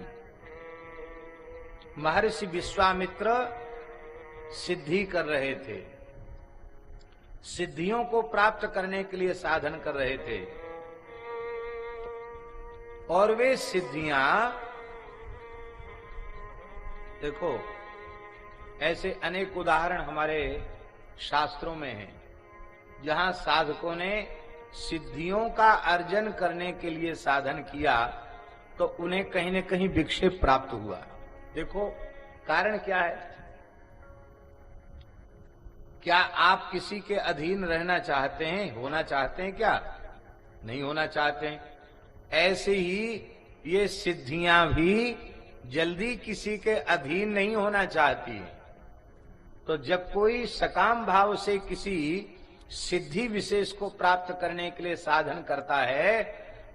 महर्षि विश्वामित्र सिद्धि कर रहे थे, सिद्धियों को प्राप्त करने के लिए साधन कर रहे थे। और वे सिद्धियां देखो, ऐसे अनेक उदाहरण हमारे शास्त्रों में हैं, जहां साधकों ने सिद्धियों का अर्जन करने के लिए साधन किया तो उन्हें कहीं न कहीं विक्षेप प्राप्त हुआ। देखो कारण क्या है? क्या आप किसी के अधीन रहना चाहते हैं, होना चाहते हैं? क्या नहीं होना चाहते हैं? ऐसे ही ये सिद्धियां भी जल्दी किसी के अधीन नहीं होना चाहती है। तो जब कोई सकाम भाव से किसी सिद्धि विशेष को प्राप्त करने के लिए साधन करता है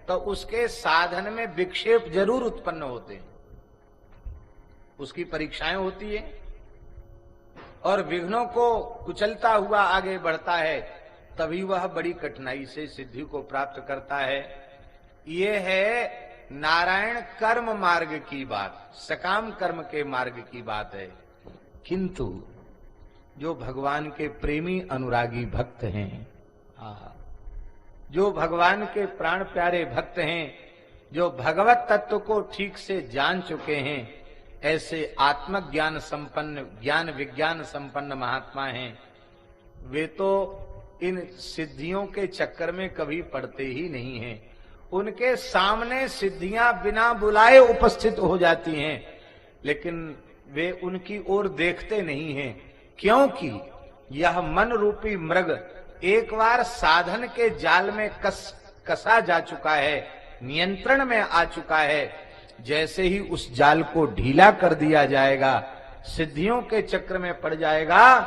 तो उसके साधन में विक्षेप जरूर उत्पन्न होते हैं, उसकी परीक्षाएं होती है और विघ्नों को कुचलता हुआ आगे बढ़ता है, तभी वह बड़ी कठिनाई से सिद्धि को प्राप्त करता है। ये है नारायण कर्म मार्ग की बात, सकाम कर्म के मार्ग की बात है। किंतु जो भगवान के प्रेमी अनुरागी भक्त हैं, जो भगवान के प्राण प्यारे भक्त हैं, जो भगवत तत्व को ठीक से जान चुके हैं, ऐसे आत्मज्ञान संपन्न, ज्ञान विज्ञान संपन्न महात्मा हैं, वे तो इन सिद्धियों के चक्कर में कभी पड़ते ही नहीं हैं। उनके सामने सिद्धियां बिना बुलाए उपस्थित हो जाती हैं, लेकिन वे उनकी ओर देखते नहीं हैं, क्योंकि यह मन रूपी मृग एक बार साधन के जाल में कसा जा चुका है, नियंत्रण में आ चुका है। जैसे ही उस जाल को ढीला कर दिया जाएगा, सिद्धियों के चक्र में पड़ जाएगा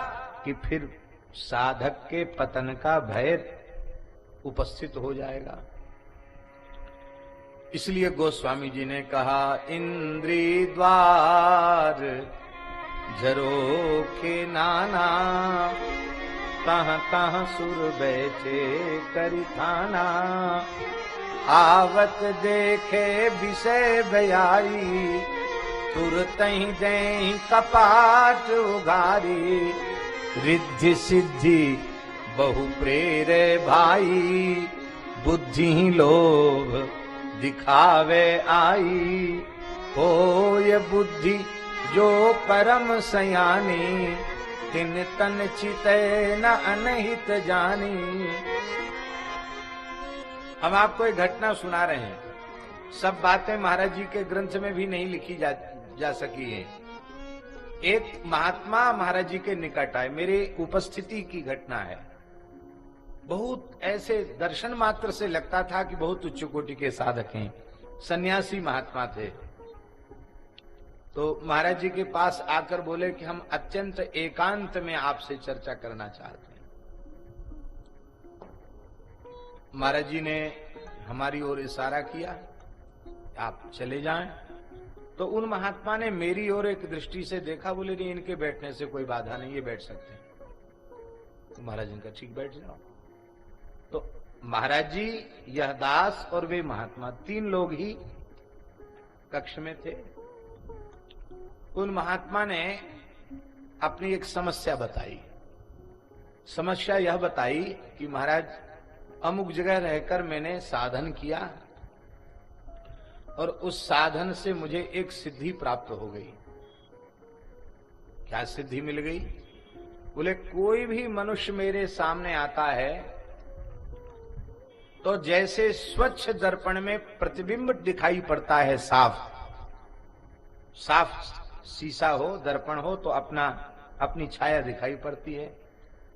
कि फिर साधक के पतन का भय उपस्थित हो जाएगा। इसलिए गोस्वामी जी ने कहा, इंद्री द्वार जरो के नाना, तह तह सुर बैठे करि थाना, आवत देखे विषय भयाई, तुरतहि देहि कपाट उगारी, रिद्धि सिद्धि बहु प्रेरे भाई, बुद्धि लोभ दिखावे आई, होय बुद्धि जो परम सयानी, तिन तन चिते न अनहित जानी। हम आपको एक घटना सुना रहे हैं, सब बातें महाराज जी के ग्रंथ में भी नहीं लिखी जा सकी है। एक महात्मा महाराज जी के निकट आए, मेरे उपस्थिति की घटना है। बहुत ऐसे दर्शन मात्र से लगता था कि बहुत उच्च कोटि के साधक हैं, सन्यासी महात्मा थे। तो महाराज जी के पास आकर बोले कि हम अत्यंत एकांत में आपसे चर्चा करना चाहते हैं। महाराज जी ने हमारी ओर इशारा किया, आप चले जाएं। तो उन महात्मा ने मेरी ओर एक दृष्टि से देखा, बोले नहीं, इनके बैठने से कोई बाधा नहीं, ये बैठ सकते हैं। तो महाराज जी ने कहा ठीक, बैठ जाओ। तो महाराज जी, यह दास और वे महात्मा, 3 लोग ही कक्ष में थे। उन महात्मा ने अपनी एक समस्या बताई। समस्या यह बताई कि महाराज, अमुक जगह रहकर मैंने साधन किया और उस साधन से मुझे एक सिद्धि प्राप्त हो गई। क्या सिद्धि मिल गई? बोले, कोई भी मनुष्य मेरे सामने आता है तो जैसे स्वच्छ दर्पण में प्रतिबिंब दिखाई पड़ता है, साफ शीशा हो, दर्पण हो तो अपनी छाया दिखाई पड़ती है,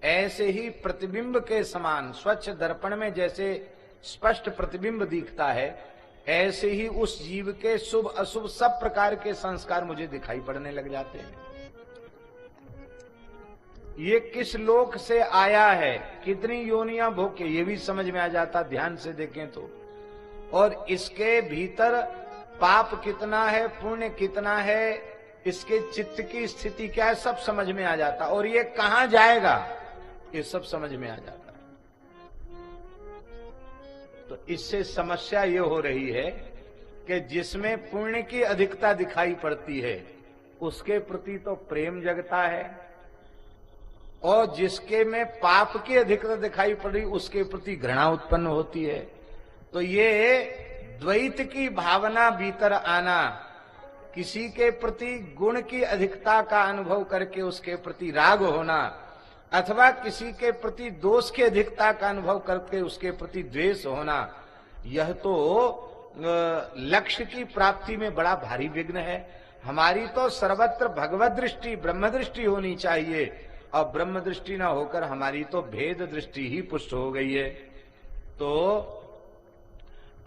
ऐसे ही प्रतिबिंब के समान स्वच्छ दर्पण में जैसे स्पष्ट प्रतिबिंब दिखता है, ऐसे ही उस जीव के शुभ अशुभ सब प्रकार के संस्कार मुझे दिखाई पड़ने लग जाते हैं। ये किस लोक से आया है, कितनी योनियां भोग के, ये भी समझ में आ जाता ध्यान से देखें तो। और इसके भीतर पाप कितना है, पुण्य कितना है, इसके चित्त की स्थिति क्या है, सब समझ में आ जाता। और ये कहां जाएगा, ये सब समझ में आ जाता है। तो इससे समस्या ये हो रही है कि जिसमें पुण्य की अधिकता दिखाई पड़ती है उसके प्रति तो प्रेम जगता है, और जिसके में पाप की अधिकता दिखाई पड़ रही उसके प्रति घृणा उत्पन्न होती है। तो ये द्वैत की भावना भीतर आना, किसी के प्रति गुण की अधिकता का अनुभव करके उसके प्रति राग होना, अथवा किसी के प्रति दोष की अधिकता का अनुभव करके उसके प्रति द्वेष होना, यह तो लक्ष्य की प्राप्ति में बड़ा भारी विघ्न है। हमारी तो सर्वत्र भगवत दृष्टि, ब्रह्म दृष्टि होनी चाहिए, और ब्रह्म दृष्टि ना होकर हमारी तो भेद दृष्टि ही पुष्ट हो गई है। तो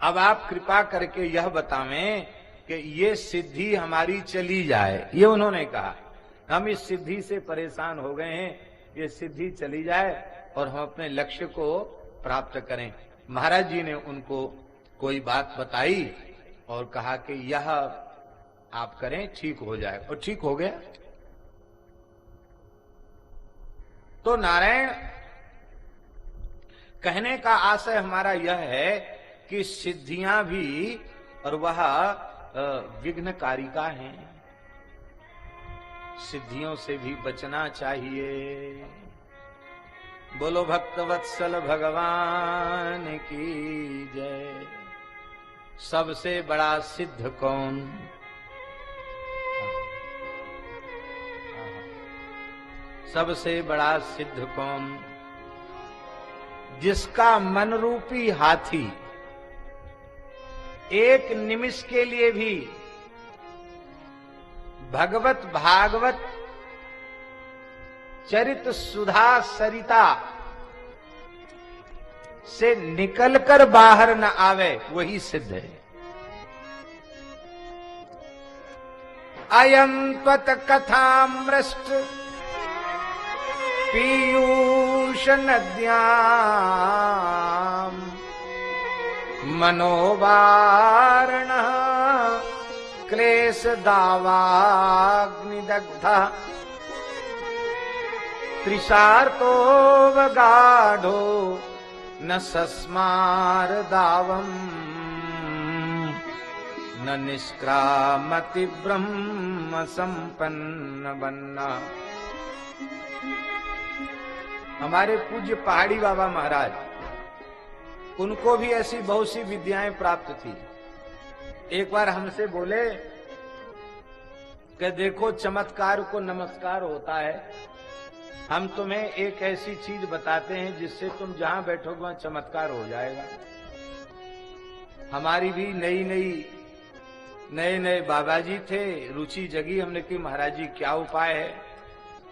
अब आप कृपा करके यह बतावें कि ये सिद्धि हमारी चली जाए, ये उन्होंने कहा। हम इस सिद्धि से परेशान हो गए हैं, ये सिद्धि चली जाए और हम अपने लक्ष्य को प्राप्त करें। महाराज जी ने उनको कोई बात बताई और कहा कि यह आप करें, ठीक हो जाए, और ठीक हो गया। तो नारायण, कहने का आशय हमारा यह है कि सिद्धियां भी और वह विघ्नकारिका हैं, सिद्धियों से भी बचना चाहिए। बोलो भक्तवत्सल भगवान की जय। सबसे बड़ा सिद्ध कौन? सबसे बड़ा सिद्ध कौन? जिसका मन रूपी हाथी एक निमिष के लिए भी भगवत भागवत चरित सुधा सरिता से निकलकर बाहर न आवे, वही सिद्ध है। अयं त्वत् कथामृष्ट पीयूष नद्यां मनोवारणः क्लेश दावाग्निदग्धः त्रिशार्तोऽवगाढो न सस्मार दावम् न निष्क्रामति ब्रह्म संपन्न बनना। हमारे पूज्य पहाड़ी बाबा महाराज, उनको भी ऐसी बहुत सी विद्याएं प्राप्त थी। एक बार हमसे बोले कि देखो, चमत्कार को नमस्कार होता है, हम तुम्हें एक ऐसी चीज बताते हैं जिससे तुम जहां बैठोगे वहां चमत्कार हो जाएगा। हमारी भी नए बाबा जी थे, रुचि जगी। हमने कहा महाराज जी क्या उपाय है?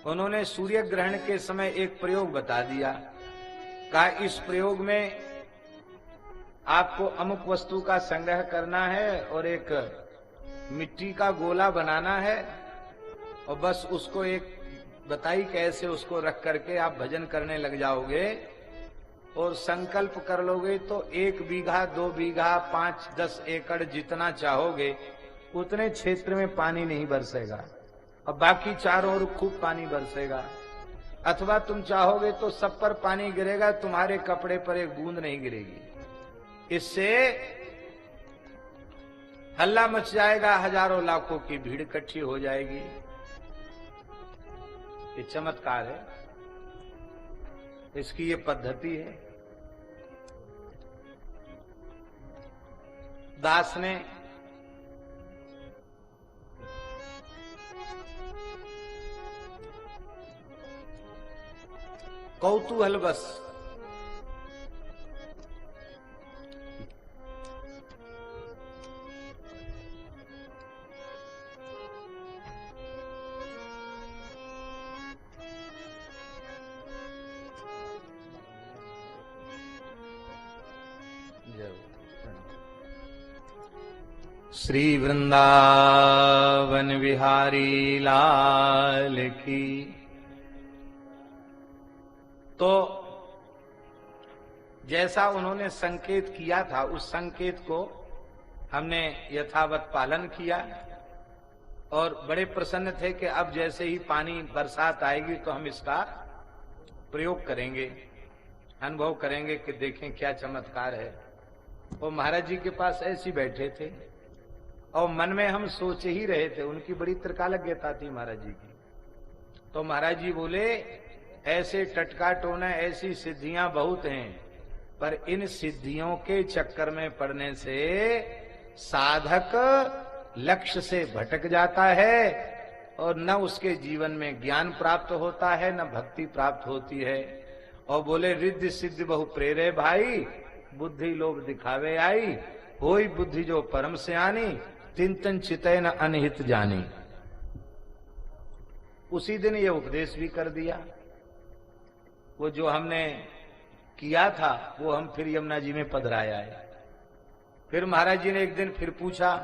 उन्होंने सूर्य ग्रहण के समय एक प्रयोग बता दिया। कहा इस प्रयोग में आपको अमुक वस्तु का संग्रह करना है और एक मिट्टी का गोला बनाना है, और बस उसको एक बताई कैसे उसको रख करके आप भजन करने लग जाओगे और संकल्प कर लोगे तो 1 बीघा 2 बीघा 5-10 एकड़ जितना चाहोगे उतने क्षेत्र में पानी नहीं बरसेगा और बाकी चारों ओर खूब पानी बरसेगा। अथवा तुम चाहोगे तो सब पर पानी गिरेगा, तुम्हारे कपड़े पर एक बूंद नहीं गिरेगी। इससे हल्ला मच जाएगा, हजारों लाखों की भीड़ इकट्ठी हो जाएगी। ये चमत्कार है, इसकी ये पद्धति है। दास ने कौतूहलवश श्री वृंदावन बिहारी लाल की। तो जैसा उन्होंने संकेत किया था, उस संकेत को हमने यथावत पालन किया और बड़े प्रसन्न थे कि अब जैसे ही पानी बरसात आएगी तो हम इसका प्रयोग करेंगे, अनुभव करेंगे कि देखें क्या चमत्कार है। वो महाराज जी के पास ऐसे बैठे थे और मन में हम सोच ही रहे थे, उनकी बड़ी त्रिकालज्ञता थी महाराज जी की। तो महाराज जी बोले, ऐसे टटका टोना, ऐसी सिद्धियां बहुत हैं, पर इन सिद्धियों के चक्कर में पड़ने से साधक लक्ष्य से भटक जाता है और न उसके जीवन में ज्ञान प्राप्त होता है, न भक्ति प्राप्त होती है। और बोले, रिद्धि सिद्धि बहु प्रेरे भाई, बुद्धि लोभ दिखावे आई, होई बुद्धि जो परम सयानी, तिंतन चितय न अनहित जानी। उसी दिन ये उपदेश भी कर दिया। वो जो हमने किया था वो हम फिर यमुना जी में पधराया है। फिर महाराज जी ने एक दिन फिर पूछा,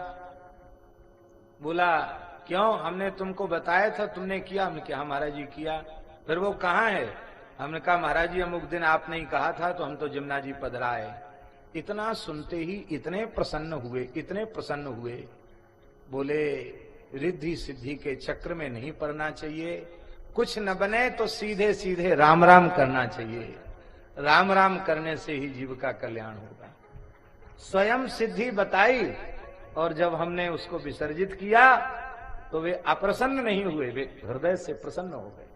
बोला क्यों, हमने तुमको बताया था, तुमने किया? हमने कहा महाराज जी किया। फिर वो कहाँ है? हमने कहा महाराज जी अमुक दिन आपने ही कहा था, तो हम तो यमुना जी पधराए। इतना सुनते ही इतने प्रसन्न हुए, इतने प्रसन्न हुए। बोले, रिद्धि सिद्धि के चक्र में नहीं पड़ना चाहिए, कुछ न बने तो सीधे सीधे राम राम करना चाहिए। राम राम करने से ही जीव का कल्याण होगा। स्वयं सिद्धि बताई और जब हमने उसको विसर्जित किया तो वे अप्रसन्न नहीं हुए, वे हृदय से प्रसन्न हो गए।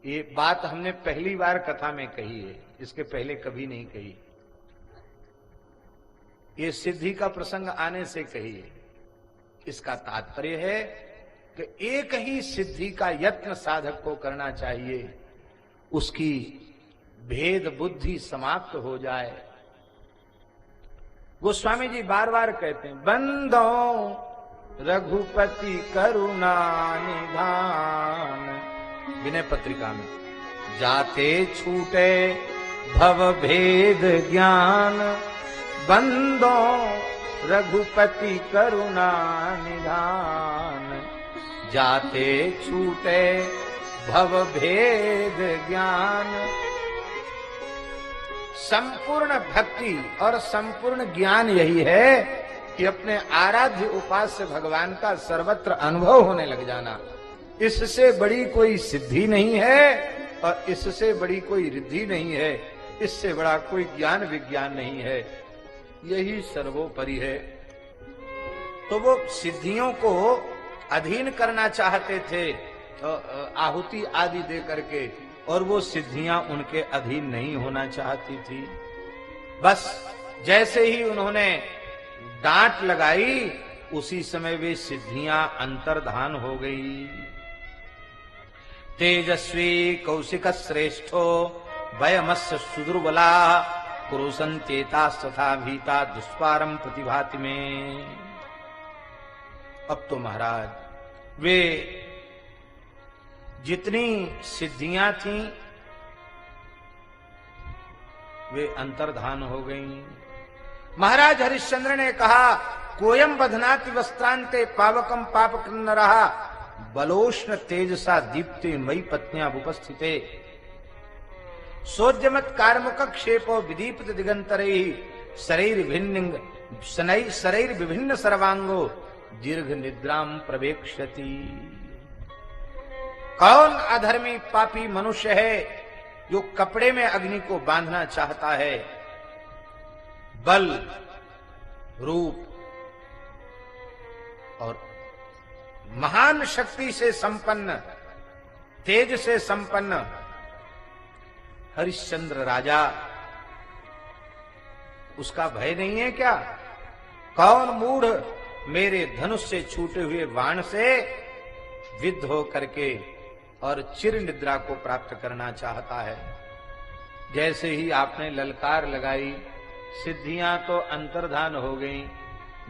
ये बात हमने पहली बार कथा में कही है, इसके पहले कभी नहीं कही। ये सिद्धि का प्रसंग आने से कही है। इसका तात्पर्य है कि एक ही सिद्धि का यत्न साधक को करना चाहिए, उसकी भेद बुद्धि समाप्त हो जाए। गोस्वामी जी बार बार कहते हैं, बंदो रघुपति करुणा निधान, विनय पत्रिका में, जाते छूटे भव भेद ज्ञान, बंदो रघुपति करुणा निधान, जाते छूटे भव भेद ज्ञान। संपूर्ण भक्ति और संपूर्ण ज्ञान यही है कि अपने आराध्य उपास्य भगवान का सर्वत्र अनुभव होने लग जाना। इससे बड़ी कोई सिद्धि नहीं है और इससे बड़ी कोई रिद्धि नहीं है, इससे बड़ा कोई ज्ञान विज्ञान नहीं है, यही सर्वोपरि है। तो वो सिद्धियों को अधीन करना चाहते थे आहुति आदि दे करके, और वो सिद्धियां उनके अधीन नहीं होना चाहती थी। बस जैसे ही उन्होंने डांट लगाई, उसी समय वे सिद्धियां अंतर्धान हो गई। तेजस्वी कौशिक श्रेष्ठो वयमस्य सुदुर्बला, कुरुसंचेता तथा भीता दुष्पारम प्रतिभाति में। अब तो महाराज वे जितनी सिद्धियां थीं वे अंतर्धान हो गईं। महाराज हरिश्चंद्र ने कहा, कोयम बधनाति वस्त्रांते पावकम पाप कृन्न रहा, बलोष्ण तेजसा दीप्ति मई पत्निया उपस्थिते, सोद्यमत कार्मुक क्षेपो विदीपित दिगंतरे, शरीर विभिन्न सर्वांगो दीर्घ निद्राम प्रवेक्षति। कौन अधर्मी पापी मनुष्य है जो कपड़े में अग्नि को बांधना चाहता है? बल, रूप और महान शक्ति से संपन्न, तेज से संपन्न हरिश्चंद्र राजा, उसका भय नहीं है क्या? कौन मूढ़ मेरे धनुष से छूटे हुए बाण से विद्ध हो करके और चिर निद्रा को प्राप्त करना चाहता है? जैसे ही आपने ललकार लगाई, सिद्धियां तो अंतर्धान हो गई।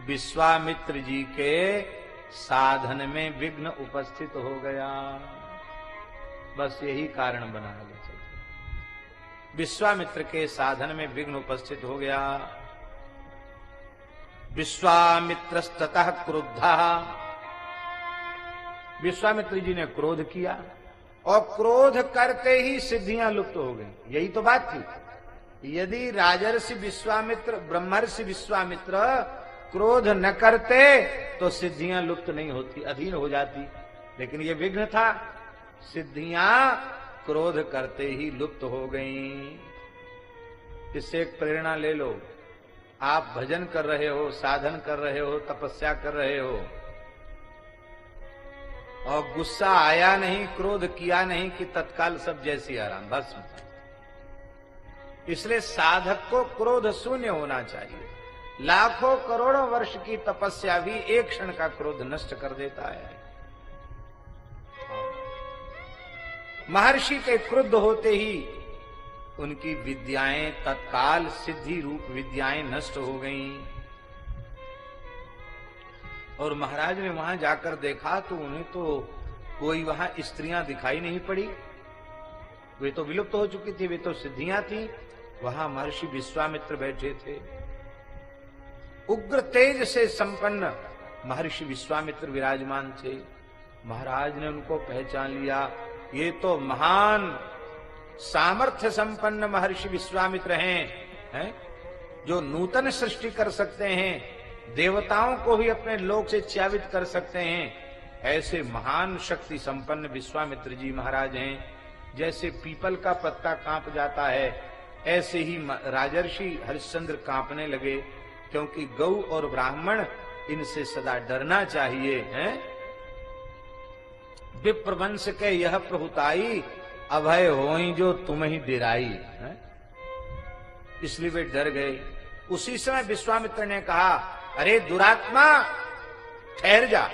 विश्वामित्र जी के साधन में विघ्न उपस्थित हो गया। बस यही कारण बना है। विश्वामित्र के साधन में विघ्न उपस्थित हो गया। विश्वामित्रस्ततः क्रुद्धः, विश्वामित्र जी ने क्रोध किया और क्रोध करते ही सिद्धियां लुप्त हो गई। यही तो बात थी। यदि राजर्षि विश्वामित्र, ब्रह्मर्षि विश्वामित्र क्रोध न करते तो सिद्धियां लुप्त नहीं होती, अधीन हो जाती। लेकिन ये विघ्न था, सिद्धियां क्रोध करते ही लुप्त हो गईं। इससे एक प्रेरणा ले लो। आप भजन कर रहे हो, साधन कर रहे हो, तपस्या कर रहे हो और गुस्सा आया नहीं, क्रोध किया नहीं कि तत्काल सब जैसी आराम, बस। इसलिए साधक को क्रोध शून्य होना चाहिए। लाखों करोड़ों वर्ष की तपस्या भी एक क्षण का क्रोध नष्ट कर देता है। महर्षि के क्रुद्ध होते ही उनकी विद्याएं तत्काल सिद्धि रूप विद्याएं नष्ट हो गईं। और महाराज ने वहां जाकर देखा तो उन्हें तो कोई वहां स्त्रियां दिखाई नहीं पड़ी। वे तो विलुप्त हो चुकी थी, वे तो सिद्धियां थी। वहां महर्षि विश्वामित्र बैठे थे। उग्र तेज से संपन्न महर्षि विश्वामित्र विराजमान थे। महाराज ने उनको पहचान लिया। ये तो महान सामर्थ्य संपन्न महर्षि विश्वामित्र हैं, जो नूतन सृष्टि कर सकते हैं, देवताओं को भी अपने लोक से च्यावित कर सकते हैं। ऐसे महान शक्ति संपन्न विश्वामित्र जी महाराज हैं। जैसे पीपल का पत्ता कांप जाता है, ऐसे ही राजर्षि हरिश्चंद्र कांपने लगे, क्योंकि गौ और ब्राह्मण इनसे सदा डरना चाहिए। विप्रवंश के यह प्रभुताई, अभय होई जो तुम ही दिराई। इसलिए वे डर गए। उसी समय विश्वामित्र ने कहा, अरे दुरात्मा, ठहर जा,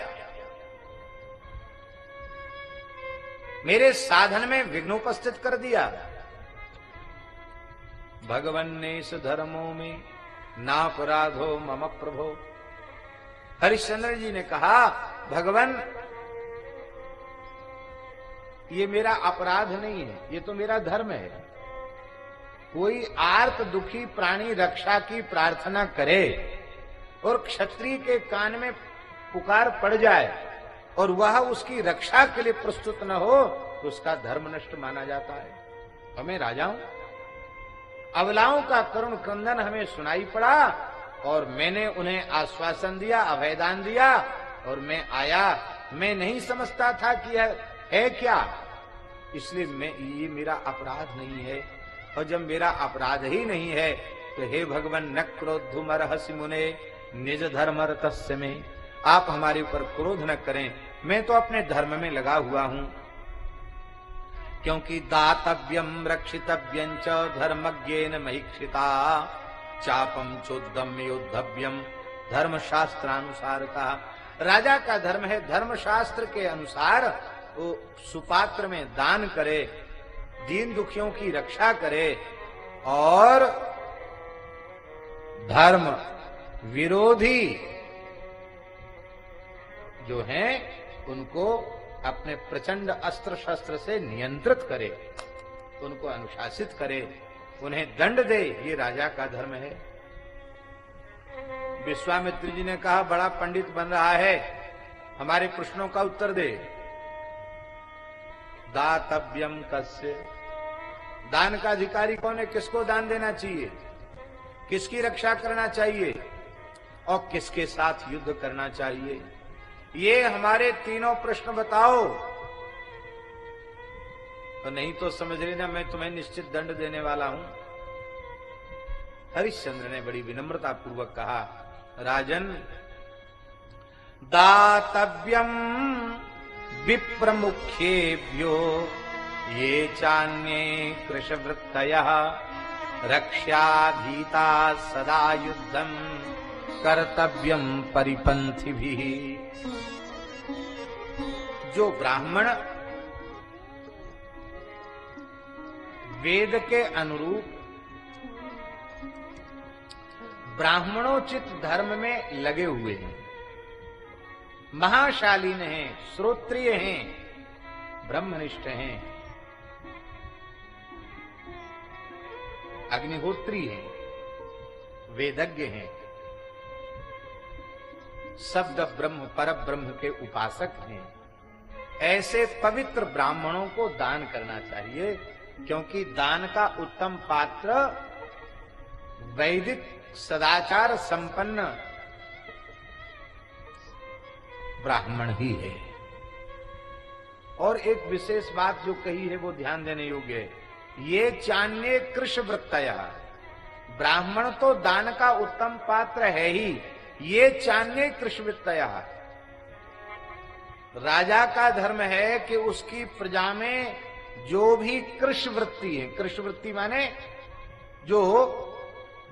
मेरे साधन में विघ्न उपस्थित कर दिया। भगवन्नेश धर्मों में नापराधो मम प्रभो। हरिश्चंद्र जी ने कहा, भगवान ये मेरा अपराध नहीं है, ये तो मेरा धर्म है। कोई आर्त दुखी प्राणी रक्षा की प्रार्थना करे और क्षत्रिय के कान में पुकार पड़ जाए और वह उसकी रक्षा के लिए प्रस्तुत न हो तो उसका धर्म नष्ट माना जाता है। हमें राजाओं, अबलाओं का करुण क्रंदन हमें सुनाई पड़ा और मैंने उन्हें आश्वासन दिया, अभयदान दिया और मैं आया। मैं नहीं समझता था कि यह है क्या, इसलिए ये मेरा अपराध नहीं है। और जब मेरा अपराध ही नहीं है तो हे भगवान, न क्रोधुमर्हसि मुने निज धर्मरतस्य में, आप हमारे ऊपर क्रोध न करें, मैं तो अपने धर्म में लगा हुआ हूं। क्योंकि दातव्यम रक्षितव्यं च धर्मज्ञेन महीक्षिता चापम चोद्दम योद्धव्यम धर्मशास्त्रानुसार का। राजा का धर्म है धर्मशास्त्र के अनुसार वो सुपात्र में दान करे, दीन दुखियों की रक्षा करे और धर्म विरोधी जो हैं उनको अपने प्रचंड अस्त्र शस्त्र से नियंत्रित करे, उनको अनुशासित करे, उन्हें दंड दे। ये राजा का धर्म है। विश्वामित्र जी ने कहा, बड़ा पंडित बन रहा है, हमारे प्रश्नों का उत्तर दे। दातव्यम कस्य, दान का अधिकारी कौन है? किसको दान देना चाहिए, किसकी रक्षा करना चाहिए और किसके साथ युद्ध करना चाहिए, ये हमारे तीनों प्रश्न बताओ। और नहीं तो समझ लेना मैं तुम्हें निश्चित दंड देने वाला हूं। हरिश्चंद्र ने बड़ी विनम्रता पूर्वक कहा, राजन, दातव्यम विप्रमुख्येभ्यो ये चान्ये कृशवृत्तयः रक्ष्याधीता सदा युद्धम कर्तव्यम परिपंथिभिः। जो ब्राह्मण वेद के अनुरूप ब्राह्मणोचित धर्म में लगे हुए हैं, महाशालीन हैं, श्रोत्रिय हैं, ब्रह्मनिष्ठ हैं, अग्निहोत्री हैं, वेदज्ञ हैं, शब्द ब्रह्म पर ब्रह्म के उपासक हैं, ऐसे पवित्र ब्राह्मणों को दान करना चाहिए, क्योंकि दान का उत्तम पात्र वैदिक सदाचार संपन्न ब्राह्मण ही है। और एक विशेष बात जो कही है वो ध्यान देने योग्य है, ये चान्ये कृशवृत्तयः, ब्राह्मण तो दान का उत्तम पात्र है ही, ये चान्ये कृशवृत्तयः, राजा का धर्म है कि उसकी प्रजा में जो भी कृशवृत्ति है, कृशवृत्ति माने जो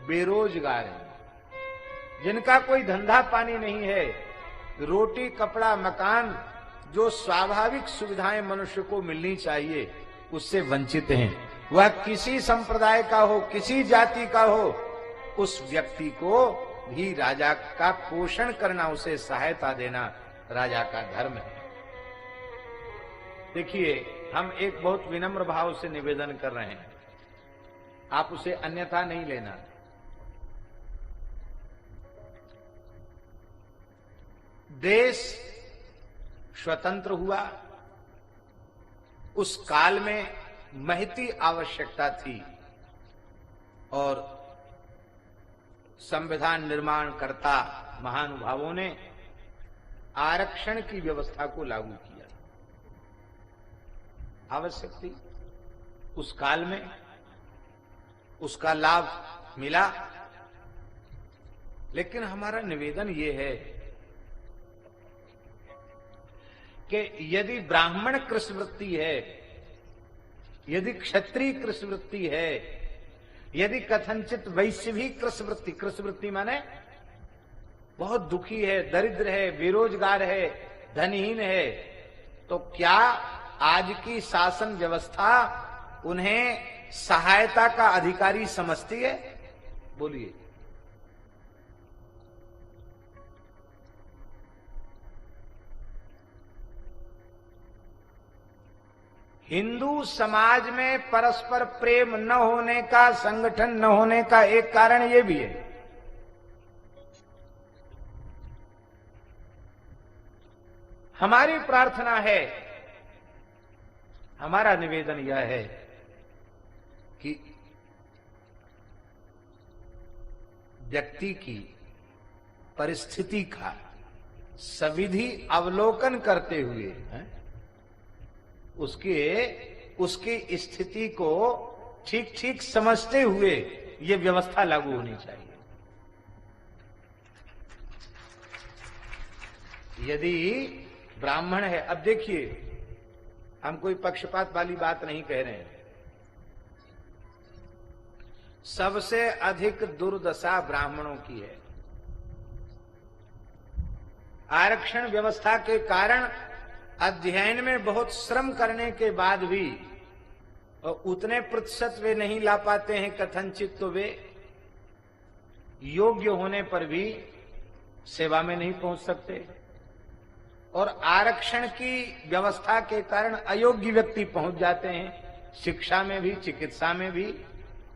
बेरोजगार है, जिनका कोई धंधा पानी नहीं है, रोटी कपड़ा मकान जो स्वाभाविक सुविधाएं मनुष्य को मिलनी चाहिए उससे वंचित हैं, वह किसी संप्रदाय का हो, किसी जाति का हो, उस व्यक्ति को भी राजा का पोषण करना, उसे सहायता देना राजा का धर्म है। देखिए, हम एक बहुत विनम्र भाव से निवेदन कर रहे हैं, आप उसे अन्यथा नहीं लेना। देश स्वतंत्र हुआ, उस काल में महती आवश्यकता थी और संविधान निर्माणकर्ता महानुभावों ने आरक्षण की व्यवस्था को लागू किया। आवश्यक थी उस काल में, उसका लाभ मिला। लेकिन हमारा निवेदन यह है कि यदि ब्राह्मण कृशवृत्ति है, यदि क्षत्रिय कृशवृत्ति है, यदि कथनचित वैश्य भी कृशवृत्ति, कृशवृत्ति माने बहुत दुखी है, दरिद्र है, बेरोजगार है, धनहीन है, तो क्या आज की शासन व्यवस्था उन्हें सहायता का अधिकारी समझती है? बोलिए। हिंदू समाज में परस्पर प्रेम न होने का, संगठन न होने का एक कारण यह भी है। हमारी प्रार्थना है, हमारा निवेदन यह है कि व्यक्ति की परिस्थिति का सविधि अवलोकन करते हुए उसकी स्थिति को ठीक ठीक समझते हुए ये व्यवस्था लागू होनी चाहिए। यदि ब्राह्मण है, अब देखिए, हम कोई पक्षपात वाली बात नहीं कह रहे हैं, सबसे अधिक दुर्दशा ब्राह्मणों की है। आरक्षण व्यवस्था के कारण अध्ययन में बहुत श्रम करने के बाद भी और उतने प्रतिशत वे नहीं ला पाते हैं कथनचित, तो वे योग्य होने पर भी सेवा में नहीं पहुंच सकते। और आरक्षण की व्यवस्था के कारण अयोग्य व्यक्ति पहुंच जाते हैं, शिक्षा में भी, चिकित्सा में भी,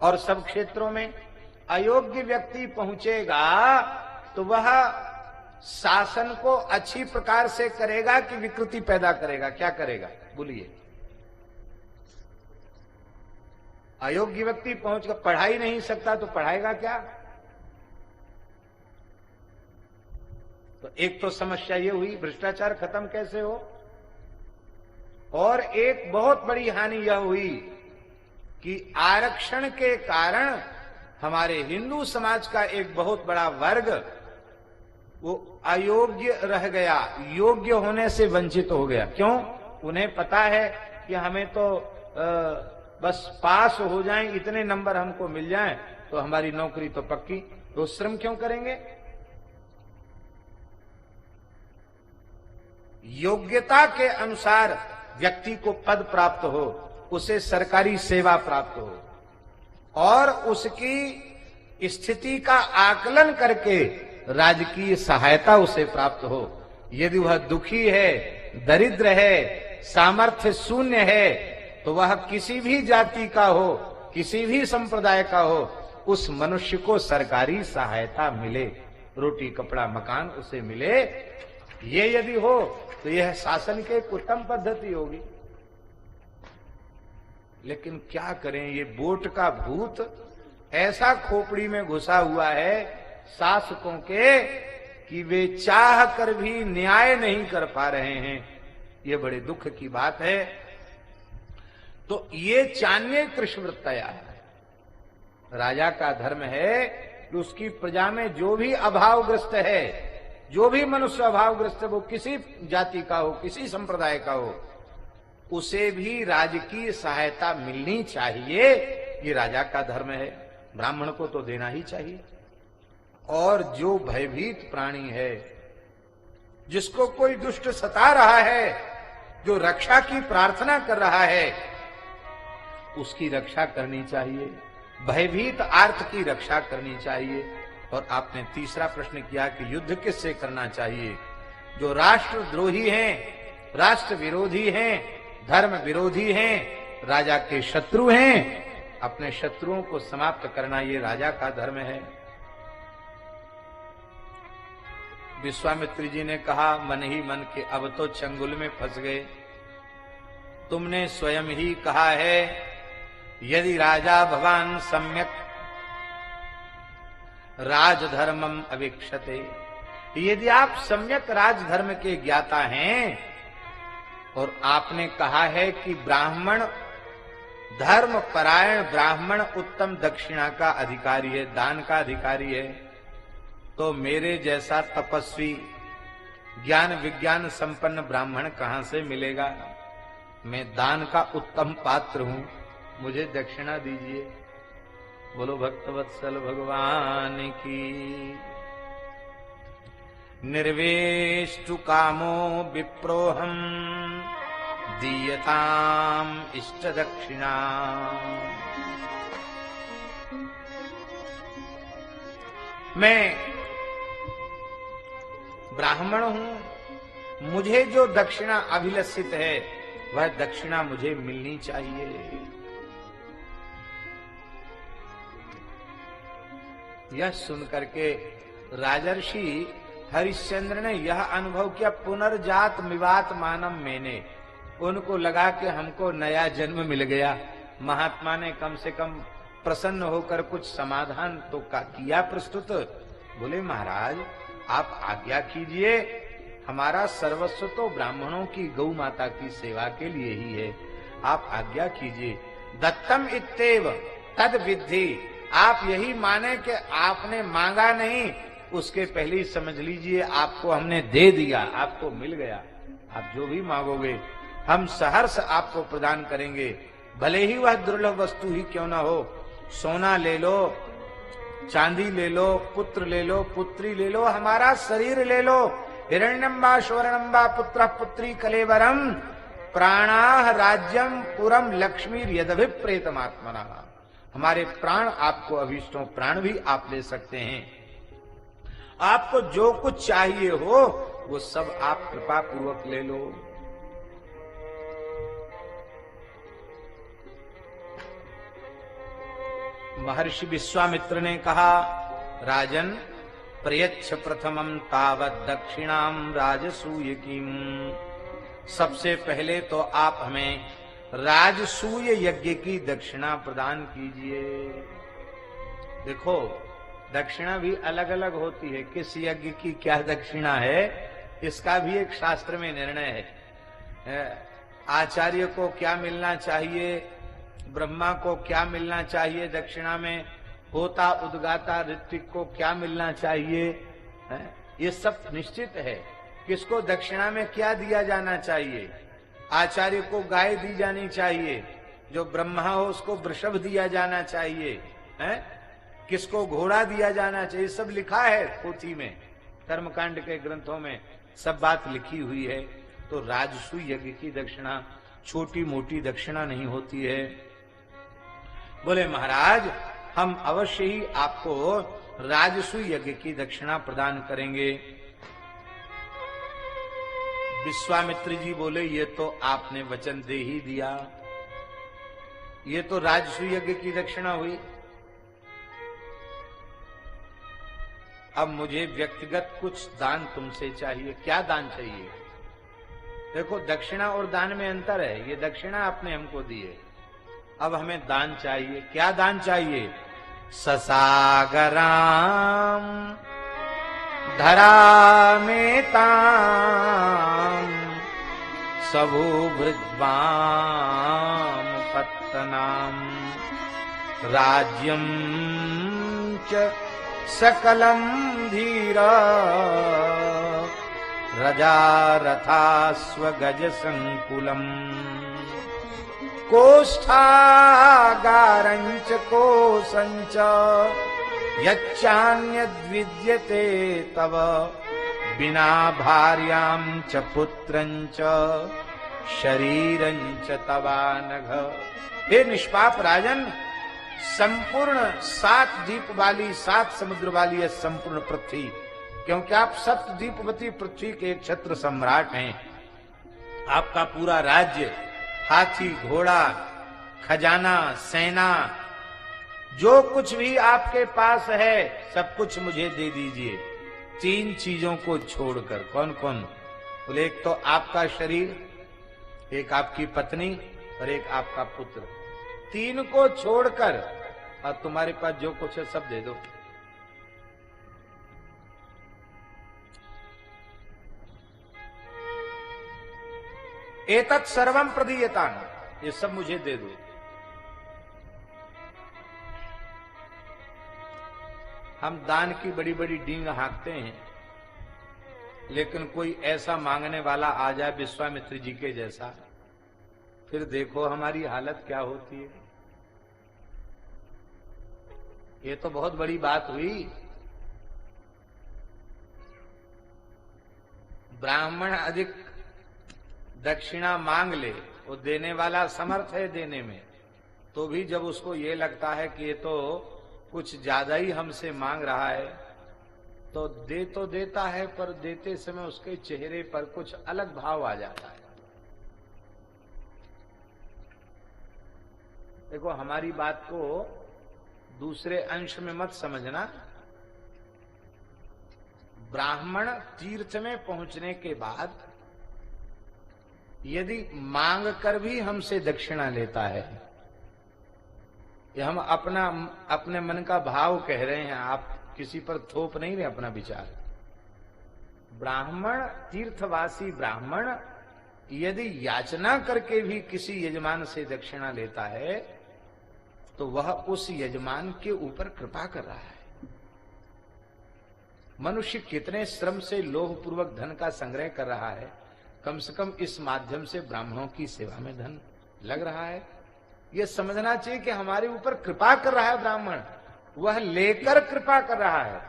और सब क्षेत्रों में। अयोग्य व्यक्ति पहुंचेगा तो वह शासन को अच्छी प्रकार से करेगा कि विकृति पैदा करेगा? क्या करेगा बोलिए? अयोग्य व्यक्ति पहुंचकर पढ़ा ही नहीं सकता तो पढ़ाएगा क्या? तो एक तो समस्या ये हुई, भ्रष्टाचार खत्म कैसे हो? और एक बहुत बड़ी हानि यह हुई कि आरक्षण के कारण हमारे हिंदू समाज का एक बहुत बड़ा वर्ग वो अयोग्य रह गया, योग्य होने से वंचित हो गया। क्यों? उन्हें पता है कि हमें तो बस पास हो जाएं, इतने नंबर हमको मिल जाएं तो हमारी नौकरी तो पक्की, तो श्रम क्यों करेंगे? योग्यता के अनुसार व्यक्ति को पद प्राप्त हो, उसे सरकारी सेवा प्राप्त हो और उसकी स्थिति का आकलन करके राजकीय सहायता उसे प्राप्त हो। यदि वह दुखी है, दरिद्र है, सामर्थ्य शून्य है, तो वह किसी भी जाति का हो, किसी भी संप्रदाय का हो, उस मनुष्य को सरकारी सहायता मिले, रोटी कपड़ा मकान उसे मिले। ये यदि हो तो यह शासन की एक उत्तम पद्धति होगी। लेकिन क्या करें, ये वोट का भूत ऐसा खोपड़ी में घुसा हुआ है शासकों के कि वे चाह कर भी न्याय नहीं कर पा रहे हैं। ये बड़े दुख की बात है। तो ये चान्य कृष्णवृत्तया है। राजा का धर्म है कि उसकी प्रजा में जो भी अभावग्रस्त है, जो भी मनुष्य अभावग्रस्त है, वो किसी जाति का हो, किसी संप्रदाय का हो, उसे भी राजकीय सहायता मिलनी चाहिए। ये राजा का धर्म है, ब्राह्मण को तो देना ही चाहिए। और जो भयभीत प्राणी है, जिसको कोई दुष्ट सता रहा है, जो रक्षा की प्रार्थना कर रहा है, उसकी रक्षा करनी चाहिए। भयभीत आर्त की रक्षा करनी चाहिए। और आपने तीसरा प्रश्न किया कि युद्ध किससे करना चाहिए? जो राष्ट्रद्रोही हैं, राष्ट्र विरोधी हैं, धर्म विरोधी हैं, राजा के शत्रु हैं, अपने शत्रुओं को समाप्त करना ये राजा का धर्म है। विश्वामित्र जी ने कहा, मन ही मन के अब तो चंगुल में फंस गए। तुमने स्वयं ही कहा है, यदि राजा भवान सम्यक राजधर्मम अवीक्षते। यदि आप सम्यक राजधर्म के ज्ञाता हैं और आपने कहा है कि ब्राह्मण धर्म परायण ब्राह्मण उत्तम दक्षिणा का अधिकारी है, दान का अधिकारी है, तो मेरे जैसा तपस्वी ज्ञान विज्ञान संपन्न ब्राह्मण कहां से मिलेगा? मैं दान का उत्तम पात्र हूं, मुझे दक्षिणा दीजिए। बोलो भक्तवत्सल भगवान की। निर्वेष्टु कामो विप्रोहम दीयताम इष्ट दक्षिणा। मैं ब्राह्मण हूं, मुझे जो दक्षिणा अभिलषित है वह दक्षिणा मुझे मिलनी चाहिए। यह सुनकर के राजर्षि हरिश्चंद्र ने यह अनुभव किया, पुनर्जात मिवात मानम मैंने। उनको लगा कि हमको नया जन्म मिल गया। महात्मा ने कम से कम प्रसन्न होकर कुछ समाधान तो किया प्रस्तुत। बोले, महाराज आप आज्ञा कीजिए, हमारा सर्वस्व तो ब्राह्मणों की गौ माता की सेवा के लिए ही है, आप आज्ञा कीजिए। दत्तम इत्येव तद विद्धि। आप यही माने कि आपने मांगा नहीं, उसके पहले ही समझ लीजिए आपको हमने दे दिया, आपको मिल गया। आप जो भी मांगोगे हम सहर्ष आपको प्रदान करेंगे, भले ही वह दुर्लभ वस्तु ही क्यों ना हो। सोना ले लो, चांदी ले लो, पुत्र ले लो, पुत्री ले लो, हमारा शरीर ले लो। हिरण्यम्बा स्वर्णम्बा पुत्र पुत्री कलेवरम प्राणाह राज्यम पुरम लक्ष्मी यदभिप्रेतमात्मना। हमारे प्राण आपको अभीष्टों प्राण भी आप ले सकते हैं। आपको जो कुछ चाहिए हो वो सब आप कृपा पूर्वक ले लो। महर्षि विश्वामित्र ने कहा, राजन प्रयच्छ प्रथमं तावत् दक्षिणाम राजसूय कीम। सबसे पहले तो आप हमें राजसूय यज्ञ की दक्षिणा प्रदान कीजिए। देखो, दक्षिणा भी अलग अलग होती है, किस यज्ञ की क्या दक्षिणा है इसका भी एक शास्त्र में निर्णय है। आचार्य को क्या मिलना चाहिए, ब्रह्मा को क्या मिलना चाहिए दक्षिणा में, होता उद्गाता ऋत्विक को क्या मिलना चाहिए, है? ये सब निश्चित है। किसको दक्षिणा में क्या दिया जाना चाहिए। आचार्य को गाय दी जानी चाहिए, जो ब्रह्मा हो उसको वृषभ दिया जाना चाहिए, है? किसको घोड़ा दिया जाना चाहिए, सब लिखा है पोथी में, कर्मकांड के ग्रंथों में सब बात लिखी हुई है। तो राजसु यज्ञ की दक्षिणा छोटी मोटी दक्षिणा नहीं होती है। बोले महाराज हम अवश्य ही आपको राजसु यज्ञ की दक्षिणा प्रदान करेंगे। विश्वामित्र जी बोले ये तो आपने वचन दे ही दिया, ये तो राजसु यज्ञ की दक्षिणा हुई। अब मुझे व्यक्तिगत कुछ दान तुमसे चाहिए। क्या दान चाहिए? देखो दक्षिणा और दान में अंतर है। ये दक्षिणा आपने हमको दी है, अब हमें दान चाहिए। क्या दान चाहिए? ससागराम धरामेताम सबूभृद्वाम पत्तनाम राज्यम च सकलम धीरा रजा रथा स्वगज संकुलम कोष्ठागारंच कोशंच यच्चान्यद्विद्यते तव बिना भार्यां च पुत्रं च शरीरं च तवानघ। हे निष्पाप राजन, संपूर्ण 7 द्वीप वाली 7 समुद्र वाली है संपूर्ण पृथ्वी, क्योंकि आप सप्तद्वीपवती पृथ्वी के एक छत्र सम्राट हैं। आपका पूरा राज्य, हाथी घोड़ा खजाना सेना जो कुछ भी आपके पास है सब कुछ मुझे दे दीजिए, 3 चीजों को छोड़कर। कौन कौन? बोले एक तो आपका शरीर, एक आपकी पत्नी और एक आपका पुत्र। 3 को छोड़कर और तुम्हारे पास जो कुछ है सब दे दो। एतत् सर्वम प्रदीयतान, ये सब मुझे दे दो। हम दान की बड़ी बड़ी डींग हाँकते हैं, लेकिन कोई ऐसा मांगने वाला आ जाए विश्वामित्र जी के जैसा, फिर देखो हमारी हालत क्या होती है। ये तो बहुत बड़ी बात हुई। ब्राह्मण अधिक दक्षिणा मांग ले, वो देने वाला समर्थ है देने में, तो भी जब उसको ये लगता है कि ये तो कुछ ज्यादा ही हमसे मांग रहा है, तो देता है, पर देते समय उसके चेहरे पर कुछ अलग भाव आ जाता है। देखो हमारी बात को दूसरे अंश में मत समझना। ब्राह्मण तीर्थ में पहुंचने के बाद यदि मांग कर भी हमसे दक्षिणा लेता है, ये हम अपने मन का भाव कह रहे हैं, आप किसी पर थोप नहीं रहे अपना विचार। ब्राह्मण, तीर्थवासी ब्राह्मण यदि याचना करके भी किसी यजमान से दक्षिणा लेता है, तो वह उस यजमान के ऊपर कृपा कर रहा है। मनुष्य कितने श्रम से लोभ पूर्वक धन का संग्रह कर रहा है, कम से कम इस माध्यम से ब्राह्मणों की सेवा में धन लग रहा है। यह समझना चाहिए कि हमारे ऊपर कृपा कर रहा है ब्राह्मण, वह लेकर कृपा कर रहा है।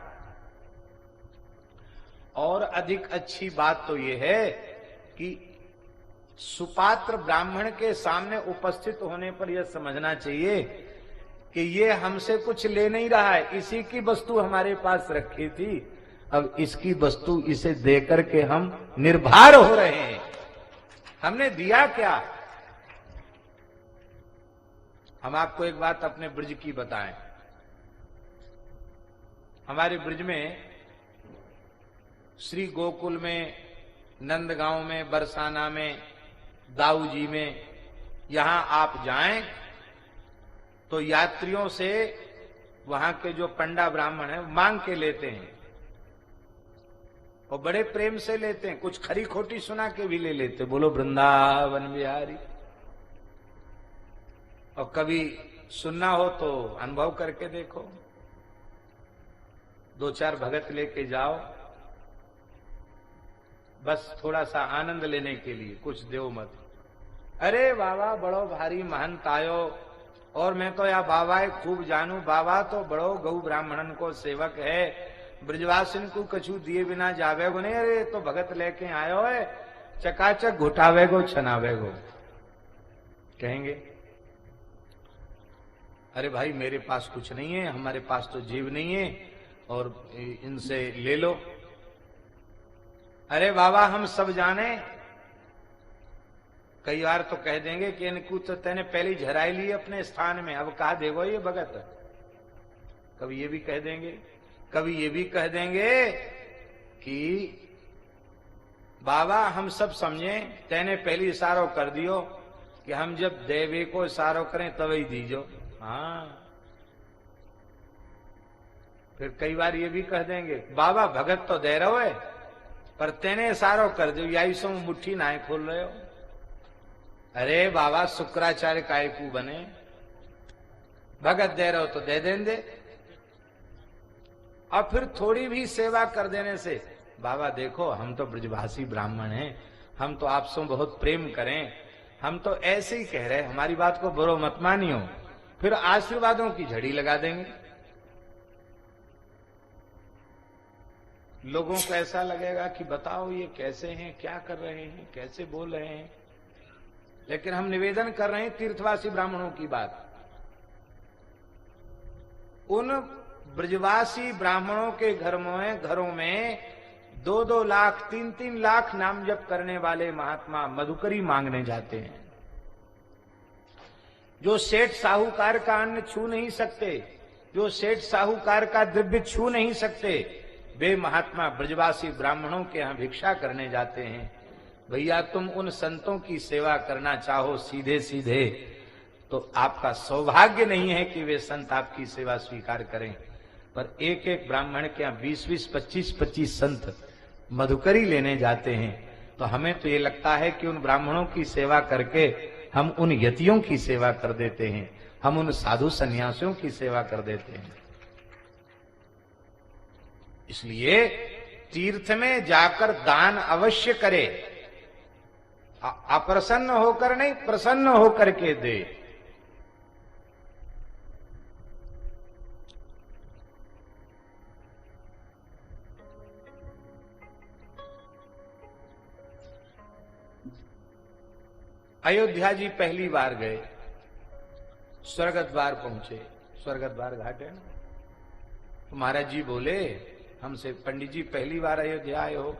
और अधिक अच्छी बात तो यह है कि सुपात्र ब्राह्मण के सामने उपस्थित होने पर यह समझना चाहिए कि ये हमसे कुछ ले नहीं रहा है, इसी की वस्तु हमारे पास रखी थी, अब इसकी वस्तु इसे देकर के हम निर्भर हो रहे हैं। हमने दिया क्या? हम आपको एक बात अपने ब्रज की बताएं। हमारे ब्रज में श्री गोकुल में, नंदगांव में, बरसाना में, दाऊजी में, यहां आप जाएं तो यात्रियों से वहां के जो पंडा ब्राह्मण हैं मांग के लेते हैं, और बड़े प्रेम से लेते हैं, कुछ खरी खोटी सुना के भी ले लेते, बोलो वृंदावन बिहारी। और कभी सुनना हो तो अनुभव करके देखो, 2-4 भगत लेके जाओ, बस थोड़ा सा आनंद लेने के लिए, कुछ देव मत। अरे बाबा बड़ो भारी महंत आयो, और मैं तो या बाबा खूब जानू, बाबा तो बड़ो गौ ब्राह्मणन को सेवक है, ब्रजवासिन को कछु दिए बिना जावे गो नहीं। अरे तो भगत लेके आयो है, चकाचक घुटावे गो छनावे गो, कहेंगे अरे भाई मेरे पास कुछ नहीं है, हमारे पास तो जीव नहीं है, और इनसे ले लो। अरे बाबा हम सब जाने, कई बार तो कह देंगे कि इनको तो तेने पहले झराई ली अपने स्थान में, अब कहा देगो ये भगत। कभी ये भी कह देंगे, कभी ये भी कह देंगे कि बाबा हम सब समझे, तेने पहले इशारो कर दियो कि हम जब देवे को इशारो करें तभी दीजो। हाँ, फिर कई बार ये भी कह देंगे बाबा भगत तो दे रहो है, पर तेने इशारो कर दो, या सो मुट्ठी ना खोल रहे हो। अरे बाबा शुक्राचार्य काय को बने, भगत दे रहे हो तो दे देंगे। और फिर थोड़ी भी सेवा कर देने से, बाबा देखो हम तो ब्रजभाषी ब्राह्मण हैं, हम तो आपसे बहुत प्रेम करें, हम तो ऐसे ही कह रहे, हमारी बात को बुरो मत मानियो। फिर आशीर्वादों की झड़ी लगा देंगे। लोगों को ऐसा लगेगा कि बताओ ये कैसे हैं, क्या कर रहे हैं, कैसे बोल रहे हैं। लेकिन हम निवेदन कर रहे हैं तीर्थवासी ब्राह्मणों की बात। उन ब्रजवासी ब्राह्मणों के घरों में 2-2 लाख 3-3 लाख नाम जप करने वाले महात्मा मधुकरी मांगने जाते हैं। जो सेठ साहूकार का अन्न छू नहीं सकते, जो सेठ साहूकार का द्रव्य छू नहीं सकते, वे महात्मा ब्रजवासी ब्राह्मणों के यहां भिक्षा करने जाते हैं। भैया तुम उन संतों की सेवा करना चाहो सीधे सीधे, तो आपका सौभाग्य नहीं है कि वे संत आपकी सेवा स्वीकार करें। पर एक एक ब्राह्मण के यहाँ 20-20, 25-25 संत मधुकरी लेने जाते हैं, तो हमें तो ये लगता है कि उन ब्राह्मणों की सेवा करके हम उन यतियों की सेवा कर देते हैं, हम उन साधु सन्यासियों की सेवा कर देते हैं। इसलिए तीर्थ में जाकर दान अवश्य करे, अप्रसन्न होकर नहीं, प्रसन्न होकर के दे। अयोध्या जी पहली बार गए, स्वर्ग द्वार पहुंचे, स्वर्ग द्वार घाट है ना, तो महाराज जी बोले हमसे, पंडित जी पहली बार अयोध्या आए हो?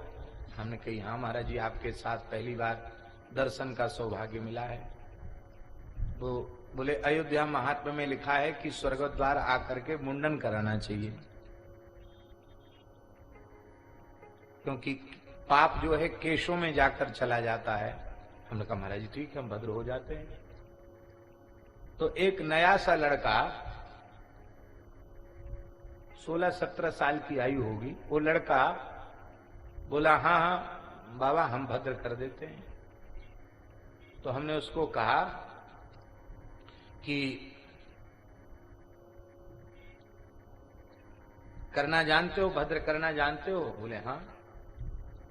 हमने कही हाँ महाराज जी, आपके साथ पहली बार दर्शन का सौभाग्य मिला है। वो बोले अयोध्या महात्म्य में लिखा है कि स्वर्ग द्वार आकर के मुंडन कराना चाहिए, क्योंकि पाप जो है केशों में जाकर चला जाता है। हमने कहा महाराज जी ठीक है, हम भद्र हो जाते हैं। तो एक नया सा लड़का 16-17 साल की आयु होगी, वो लड़का बोला हाँ हाँ बाबा हम भद्र कर देते हैं। तो हमने उसको कहा कि करना जानते हो, भद्र करना जानते हो? बोले हाँ।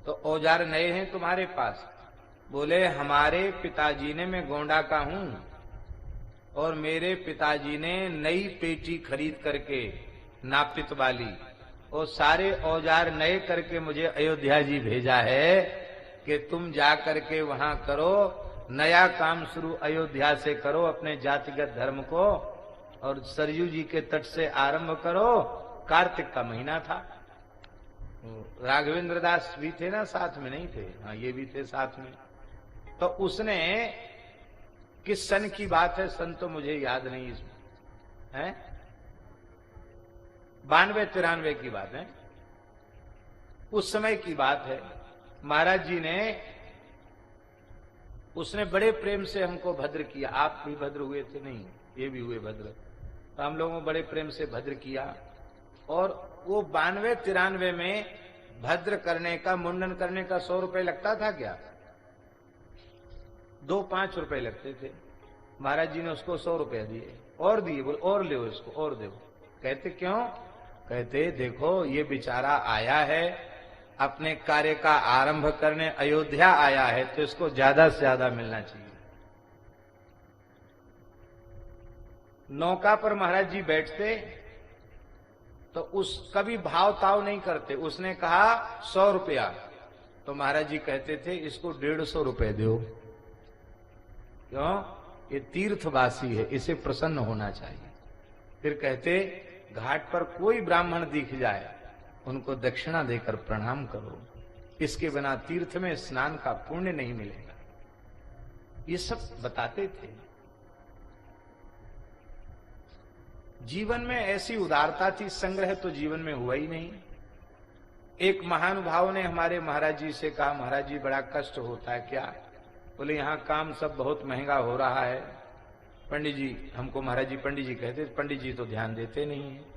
तो औजार नए हैं तुम्हारे पास? बोले हमारे पिताजी ने, मैं गोंडा का हूं, और मेरे पिताजी ने नई पेटी खरीद करके नापित वाली, और सारे औजार नए करके मुझे अयोध्या जी भेजा है कि तुम जा करके वहां करो, नया काम शुरू अयोध्या से करो, अपने जातिगत धर्म को, और सरयू जी के तट से आरंभ करो। कार्तिक का महीना था, राघवेंद्र दास भी थे ना साथ में? नहीं थे? हाँ ये भी थे साथ में। तो उसने, किस सन की बात है, सन तो मुझे याद नहीं इसमें है, 92-93 की बात है, उस समय की बात है। महाराज जी ने, उसने बड़े प्रेम से हमको भद्र किया। आप भी भद्र हुए थे? नहीं, ये भी हुए भद्र। तो हम लोगों बड़े प्रेम से भद्र किया। और वो 92-93 में भद्र करने का, मुंडन करने का 100 रुपए लगता था क्या? 2-5 रुपए लगते थे। महाराज जी ने उसको 100 रुपए दिए, और दिए, बोले और ले इसको, और दो। कहते क्यों? कहते देखो ये बेचारा आया है अपने कार्य का आरंभ करने, अयोध्या आया है, तो इसको ज्यादा से ज्यादा मिलना चाहिए। नौका पर महाराज जी बैठते तो उस कभी भाव ताव नहीं करते। उसने कहा 100 रुपया, तो महाराज जी कहते थे इसको 150 रुपए दो। क्यों? ये तीर्थवासी है, इसे प्रसन्न होना चाहिए। फिर कहते घाट पर कोई ब्राह्मण दिख जाए उनको दक्षिणा देकर प्रणाम करो, इसके बिना तीर्थ में स्नान का पुण्य नहीं मिलेगा। ये सब बताते थे। जीवन में ऐसी उदारता थी, संग्रह तो जीवन में हुआ ही नहीं। एक महानुभाव ने हमारे महाराज जी से कहा, महाराज जी बड़ा कष्ट होता है क्या? बोले यहाँ काम सब बहुत महंगा हो रहा है। पंडित जी, हमको महाराज जी पंडित जी कहते, पंडित जी तो ध्यान देते नहीं है।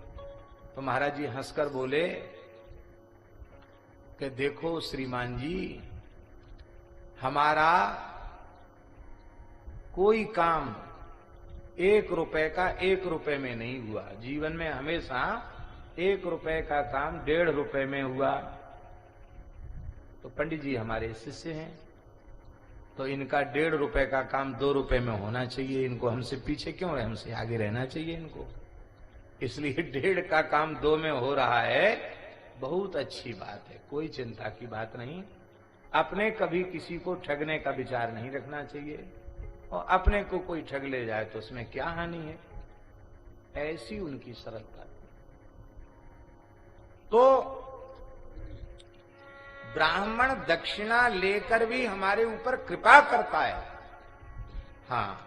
तो महाराज जी हंसकर बोले कि देखो श्रीमान जी, हमारा कोई काम 1 रुपए का 1 रुपए में नहीं हुआ। जीवन में हमेशा 1 रुपए का काम 1.5 रुपए में हुआ। तो पंडित जी हमारे शिष्य हैं, तो इनका 1.5 रुपए का काम 2 रुपए में होना चाहिए। इनको हमसे पीछे क्यों रहे, हमसे आगे रहना चाहिए इनको। इसलिए 1.5 का काम 2 में हो रहा है, बहुत अच्छी बात है, कोई चिंता की बात नहीं। अपने कभी किसी को ठगने का विचार नहीं रखना चाहिए, और अपने को कोई ठग ले जाए तो उसमें क्या हानि है। ऐसी उनकी सरलता। तो ब्राह्मण दक्षिणा लेकर भी हमारे ऊपर कृपा करता है। हाँ,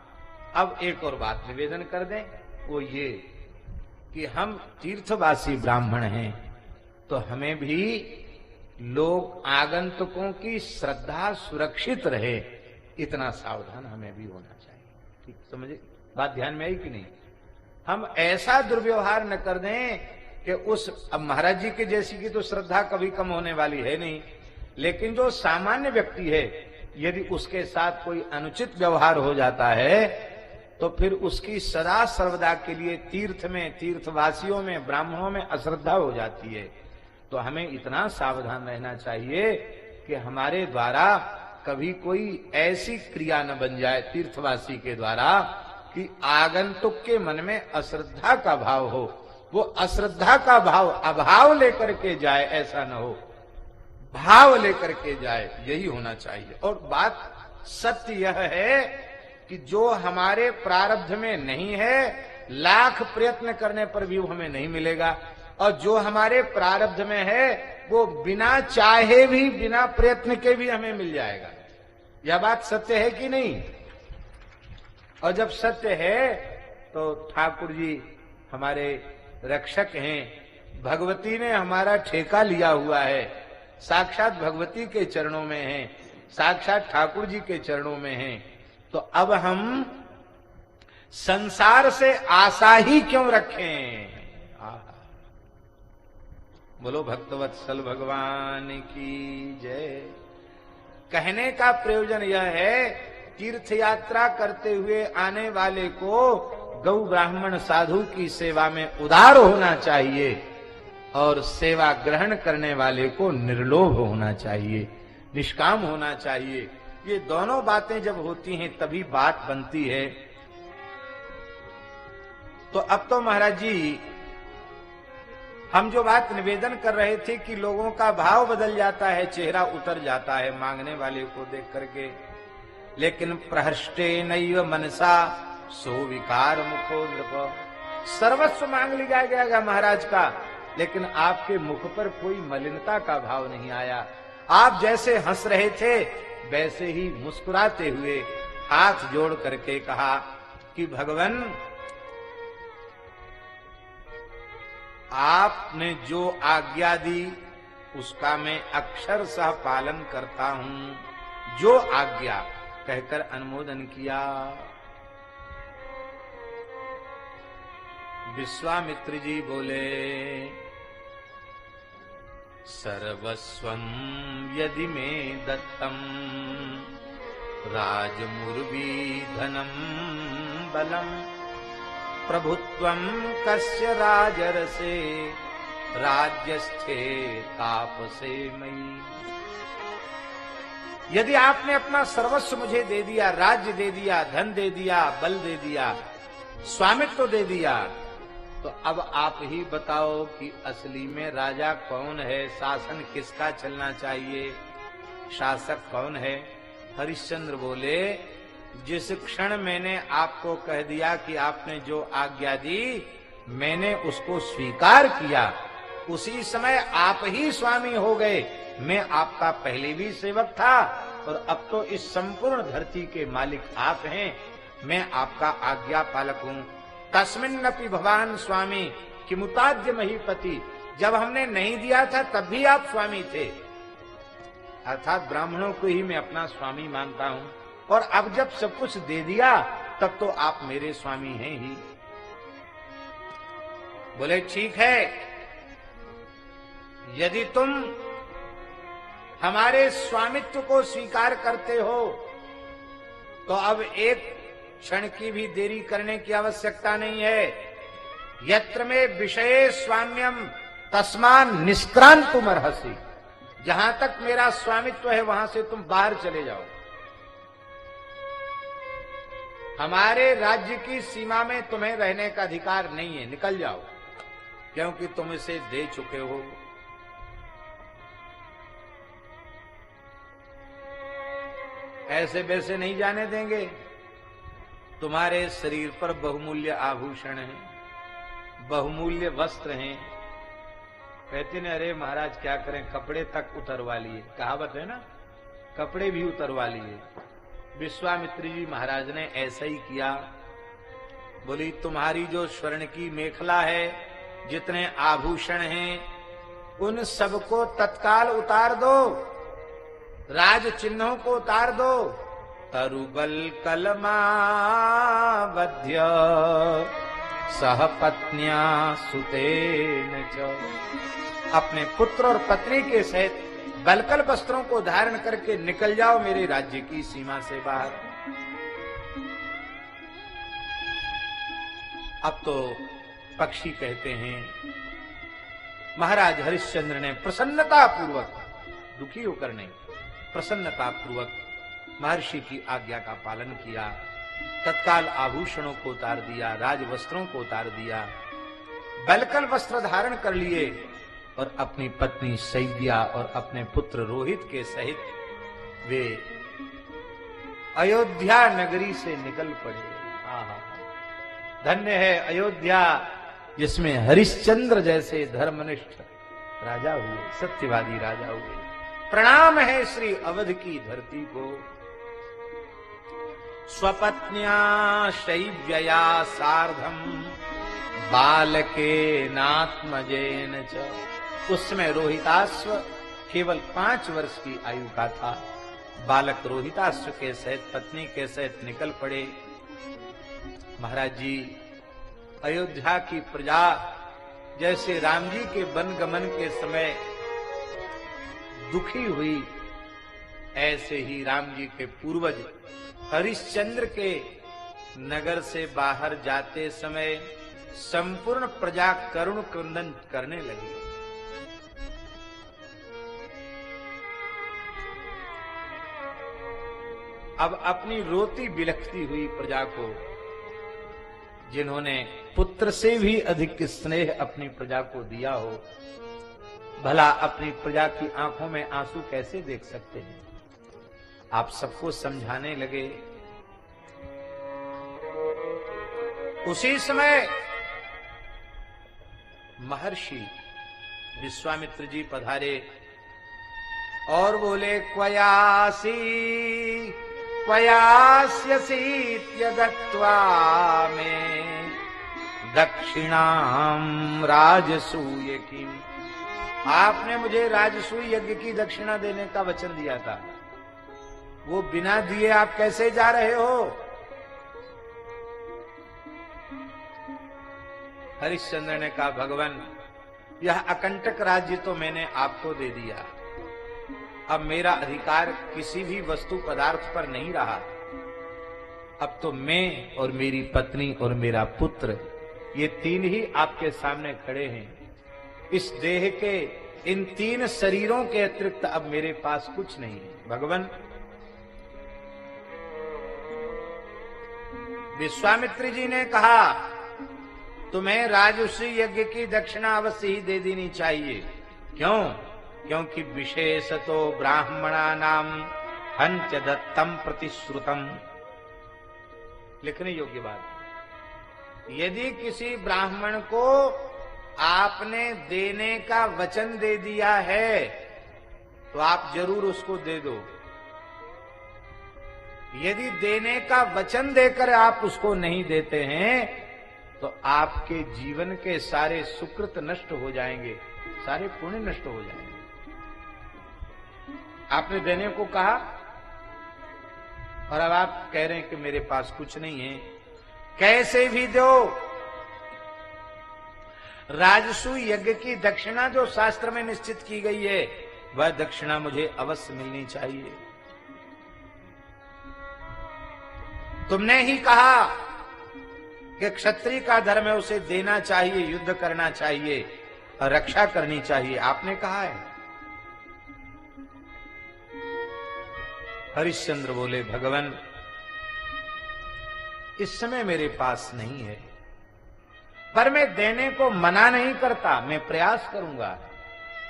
अब एक और बात निवेदन कर दें, वो ये कि हम तीर्थवासी ब्राह्मण हैं, तो हमें भी लोग आगंतुकों की श्रद्धा सुरक्षित रहे, इतना सावधान हमें भी होना चाहिए। ठीक समझे? बात ध्यान में आई कि नहीं? हम ऐसा दुर्व्यवहार न कर दें कि उस, अब महाराज जी के जैसी की तो श्रद्धा कभी कम होने वाली है नहीं, लेकिन जो सामान्य व्यक्ति है, यदि उसके साथ कोई अनुचित व्यवहार हो जाता है तो फिर उसकी सदा सर्वदा के लिए तीर्थ में, तीर्थवासियों में, ब्राह्मणों में अश्रद्धा हो जाती है। तो हमें इतना सावधान रहना चाहिए कि हमारे द्वारा कभी कोई ऐसी क्रिया न बन जाए तीर्थवासी के द्वारा कि आगंतुक के मन में अश्रद्धा का भाव हो। वो अश्रद्धा का भाव अभाव लेकर के जाए, ऐसा न हो, भाव लेकर के जाए, यही होना चाहिए। और बात सत्य यह है कि जो हमारे प्रारब्ध में नहीं है, लाख प्रयत्न करने पर भी वो हमें नहीं मिलेगा, और जो हमारे प्रारब्ध में है वो बिना चाहे भी, बिना प्रयत्न के भी हमें मिल जाएगा। यह बात सत्य है कि नहीं? और जब सत्य है तो ठाकुर जी हमारे रक्षक हैं, भगवती ने हमारा ठेका लिया हुआ है, साक्षात भगवती के चरणों में है, साक्षात ठाकुर जी के चरणों में है। तो अब हम संसार से आशा ही क्यों रखें? बोलो भक्तवत्सल भगवान की जय। कहने का प्रयोजन यह है, तीर्थ यात्रा करते हुए आने वाले को गौ ब्राह्मण साधु की सेवा में उदार होना चाहिए, और सेवा ग्रहण करने वाले को निर्लोभ होना चाहिए, निष्काम होना चाहिए। ये दोनों बातें जब होती हैं तभी बात बनती है। तो अब तो महाराज जी हम जो बात निवेदन कर रहे थे कि लोगों का भाव बदल जाता है, चेहरा उतर जाता है मांगने वाले को देख करके, लेकिन प्रहृष्टे नैव मनसा सो विकार मुखो नृप। सर्वस्व मांग लिया जाएगा महाराज का, लेकिन आपके मुख पर कोई मलिनता का भाव नहीं आया। आप जैसे हंस रहे थे वैसे ही मुस्कुराते हुए हाथ जोड़ करके कहा कि भगवान, आपने जो आज्ञा दी उसका मैं अक्षरशः पालन करता हूं। जो आज्ञा, कहकर अनुमोदन किया। विश्वामित्र जी बोले, सर्वस्वं यदि मे दत्तम राजमुर्वी धनम बलम प्रभुत्वं कस्य राजरसे राज्यस्थे तापसे मयि। यदि आपने अपना सर्वस्व मुझे दे दिया, राज्य दे दिया, धन दे दिया, बल दे दिया, स्वामित्व दे दिया, तो अब आप ही बताओ कि असली में राजा कौन है, शासन किसका चलना चाहिए, शासक कौन है। हरिश्चंद्र बोले, जिस क्षण मैंने आपको कह दिया कि आपने जो आज्ञा दी मैंने उसको स्वीकार किया, उसी समय आप ही स्वामी हो गए। मैं आपका पहले भी सेवक था और अब तो इस संपूर्ण धरती के मालिक आप हैं। मैं आपका आज्ञा पालक हूँ। तस्मिन्नपि भवान स्वामी किमुताद्य महीपति। जब हमने नहीं दिया था तब भी आप स्वामी थे, अर्थात ब्राह्मणों को ही मैं अपना स्वामी मानता हूँ, और अब जब सब कुछ दे दिया तब तो आप मेरे स्वामी हैं ही। बोले ठीक है, यदि तुम हमारे स्वामित्व को स्वीकार करते हो तो अब एक क्षण की भी देरी करने की आवश्यकता नहीं है। यत्र में विषये स्वाम्यम तस्मान निष्क्रांतुम अर्हसि। जहां तक मेरा स्वामित्व है वहां से तुम बाहर चले जाओ। हमारे राज्य की सीमा में तुम्हें रहने का अधिकार नहीं है, निकल जाओ, क्योंकि तुम इसे दे चुके हो। ऐसे वैसे नहीं जाने देंगे। तुम्हारे शरीर पर बहुमूल्य आभूषण हैं, बहुमूल्य वस्त्र हैं। कहते ने अरे महाराज क्या करें, कपड़े तक उतरवा लिए। कहावत है ना, कपड़े भी उतरवा लिए। विश्वामित्र जी महाराज ने ऐसा ही किया। बोली तुम्हारी जो स्वर्ण की मेखला है, जितने आभूषण हैं, उन सबको तत्काल उतार दो, राज चिन्हों को उतार दो। तरुबल कलमावध्य सहपत्न्या सुतेन च। अपने पुत्र और पत्नी के सहित बलकल वस्त्रों को धारण करके निकल जाओ मेरे राज्य की सीमा से बाहर। अब तो पक्षी कहते हैं, महाराज हरिश्चंद्र ने प्रसन्नता पूर्वक, दुखी होकर नहीं, प्रसन्नता पूर्वक महर्षि की आज्ञा का पालन किया। तत्काल आभूषणों को उतार दिया, राज वस्त्रों को उतार दिया, बलकल वस्त्र धारण कर लिए और अपनी पत्नी शैव्या और अपने पुत्र रोहित के सहित वे अयोध्या नगरी से निकल पड़े। धन्य है अयोध्या, जिसमें हरिश्चंद्र जैसे धर्मनिष्ठ राजा हुए, सत्यवादी राजा हुए। प्रणाम है श्री अवध की धरती को। स्वपत्न्या शैव्यया सार्धम बालके नात्मजेन च। उसमें रोहिताश्व केवल 5 वर्ष की आयु का था। बालक रोहिताश्व के सहित पत्नी के सहित निकल पड़े। महाराज जी, अयोध्या की प्रजा जैसे राम जी के वन गमन के समय दुखी हुई, ऐसे ही राम जी के पूर्वज हरिश्चंद्र के नगर से बाहर जाते समय संपूर्ण प्रजा करुण क्रंदन करने लगी। अब अपनी रोती बिलखती हुई प्रजा को, जिन्होंने पुत्र से भी अधिक स्नेह अपनी प्रजा को दिया हो, भला अपनी प्रजा की आंखों में आंसू कैसे देख सकते हैं। आप सबको समझाने लगे। उसी समय महर्षि विश्वामित्र जी पधारे और बोले, क्वयासी क्वयास्यसीत्य गत्वा में दक्षिणाम राजसूय की। आपने मुझे राजसूय यज्ञ की दक्षिणा देने का वचन दिया था, वो बिना दिए आप कैसे जा रहे हो। हरिश्चंद्र ने कहा, भगवान यह अकंटक राज्य तो मैंने आपको दे दिया, अब मेरा अधिकार किसी भी वस्तु पदार्थ पर नहीं रहा। अब तो मैं और मेरी पत्नी और मेरा पुत्र, ये तीन ही आपके सामने खड़े हैं। इस देह के इन तीन शरीरों के अतिरिक्त अब मेरे पास कुछ नहीं है। भगवान विश्वामित्र जी ने कहा, तुम्हें राजर्षि यज्ञ की दक्षिणा अवश्य ही दे देनी चाहिए। क्यों? क्योंकि विशेषतो ब्राह्मणा नाम हंत्य दत्तम प्रतिश्रुतम। लिखने योग्य बात, यदि किसी ब्राह्मण को आपने देने का वचन दे दिया है तो आप जरूर उसको दे दो। यदि देने का वचन देकर आप उसको नहीं देते हैं तो आपके जीवन के सारे सुकृत नष्ट हो जाएंगे, सारे पुण्य नष्ट हो जाएंगे। आपने देने को कहा और अब आप कह रहे हैं कि मेरे पास कुछ नहीं है। कैसे भी दो, राजसूय यज्ञ की दक्षिणा जो शास्त्र में निश्चित की गई है वह दक्षिणा मुझे अवश्य मिलनी चाहिए। तुमने ही कहा कि क्षत्रिय का धर्म है, उसे देना चाहिए, युद्ध करना चाहिए और रक्षा करनी चाहिए, आपने कहा है। हरिश्चंद्र बोले, भगवान इस समय मेरे पास नहीं है, पर मैं देने को मना नहीं करता, मैं प्रयास करूंगा,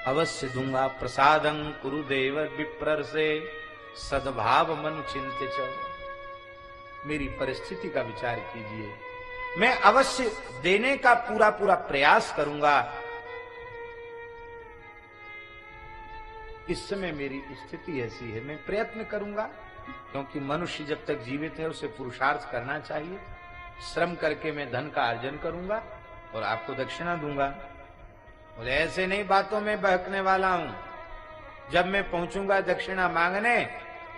अवश्य दूंगा। प्रसादं कुरुदेव विप्र से सद्भाव मनु चिंत्य च। मेरी परिस्थिति का विचार कीजिए, मैं अवश्य देने का पूरा पूरा प्रयास करूंगा। इस समय मेरी स्थिति ऐसी है, मैं प्रयत्न करूंगा, क्योंकि मनुष्य जब तक जीवित है उसे पुरुषार्थ करना चाहिए। श्रम करके मैं धन का अर्जन करूंगा और आपको दक्षिणा दूंगा। बोले ऐसे नहीं बातों में बहकने वाला हूं, जब मैं पहुंचूंगा दक्षिणा मांगने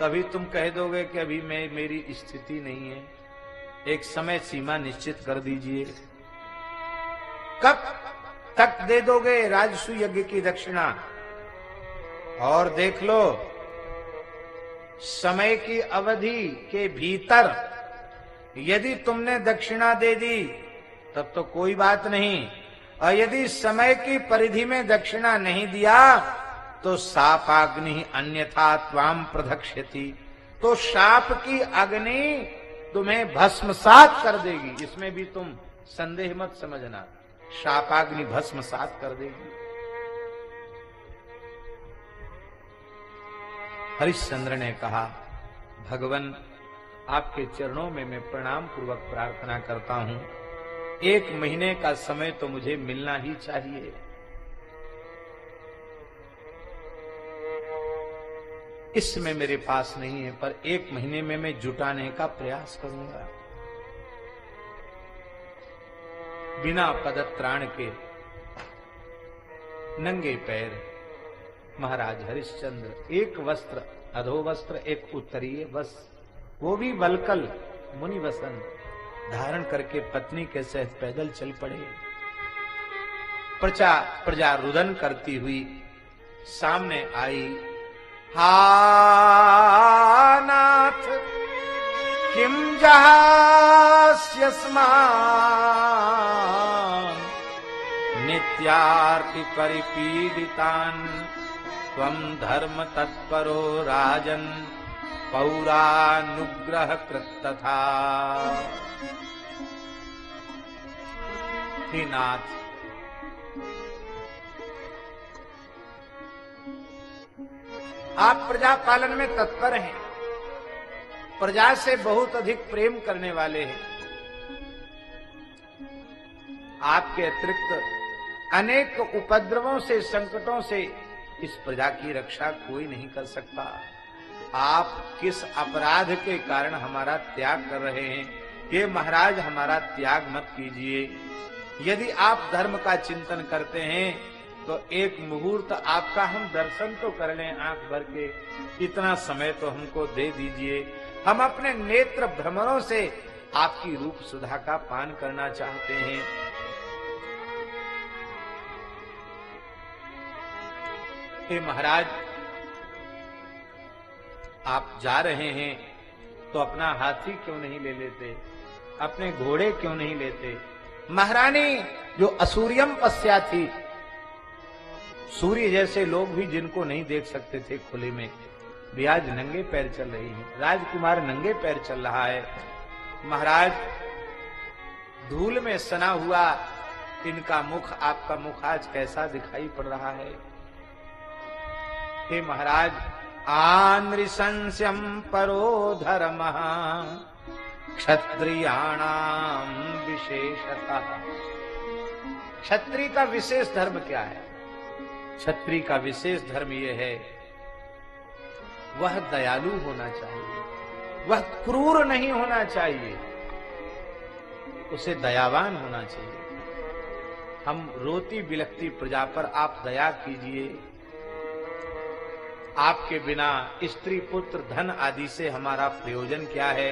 तभी तुम कह दोगे कि अभी मेरी स्थिति नहीं है। एक समय सीमा निश्चित कर दीजिए, कब तक दे दोगे राजसूय यज्ञ की दक्षिणा? और देख लो, समय की अवधि के भीतर यदि तुमने दक्षिणा दे दी तब तो कोई बात नहीं, और यदि समय की परिधि में दक्षिणा नहीं दिया तो शापाग्नि अन्यथा त्वाम प्रदक्ष्यति, तो शाप की अग्नि तुम्हें भस्मसात कर देगी। इसमें भी तुम संदेह मत समझना, शापाग्नि भस्मसात कर देगी। हरिश्चंद्र ने कहा, भगवान आपके चरणों में मैं प्रणाम पूर्वक प्रार्थना करता हूं, 1 महीने का समय तो मुझे मिलना ही चाहिए। इस समय मेरे पास नहीं है, पर 1 महीने में मैं जुटाने का प्रयास करूंगा। बिना पदत्राण के नंगे पैर महाराज हरिश्चंद्र एक वस्त्र, अधो वस्त्र, एक उत्तरीय वस्त्र, वो भी वलकल मुनि वसन धारण करके पत्नी के सहित पैदल चल पड़े। प्रजा रुदन करती हुई सामने आई। हा नाथ किम जहास्यस्मान् नित्यार्ति परिपीडितान् त्वं धर्म तत्परो राजन् पौरानुग्रह कृतथा। हे नाथ, आप प्रजा पालन में तत्पर हैं, प्रजा से बहुत अधिक प्रेम करने वाले हैं। आपके अतिरिक्त अनेक उपद्रवों से, संकटों से इस प्रजा की रक्षा कोई नहीं कर सकता। आप किस अपराध के कारण हमारा त्याग कर रहे हैं? ये महाराज, हमारा त्याग मत कीजिए। यदि आप धर्म का चिंतन करते हैं तो एक मुहूर्त आपका हम दर्शन तो कर लें आंख भर के, इतना समय तो हमको दे दीजिए। हम अपने नेत्र भ्रमरों से आपकी रूप सुधा का पान करना चाहते हैं। हे महाराज, आप जा रहे हैं तो अपना हाथी क्यों नहीं ले लेते, अपने घोड़े क्यों नहीं लेते। महारानी जो असुरियम पश्या थी, सूर्य जैसे लोग भी जिनको नहीं देख सकते थे खुले में, भी आज नंगे पैर चल रही है। राजकुमार नंगे पैर चल रहा है। महाराज, धूल में सना हुआ इनका मुख, आपका मुख आज कैसा दिखाई पड़ रहा है। हे महाराज, आनृशंस्यम परो धर्मः क्षत्रियाणाम विशेषतः। क्षत्रिय का विशेष धर्म क्या है? क्षत्रिय का विशेष धर्म यह है, वह दयालु होना चाहिए, वह क्रूर नहीं होना चाहिए, उसे दयावान होना चाहिए। हम रोती बिलखती प्रजा पर आप दया कीजिए। आपके बिना स्त्री पुत्र धन आदि से हमारा प्रयोजन क्या है।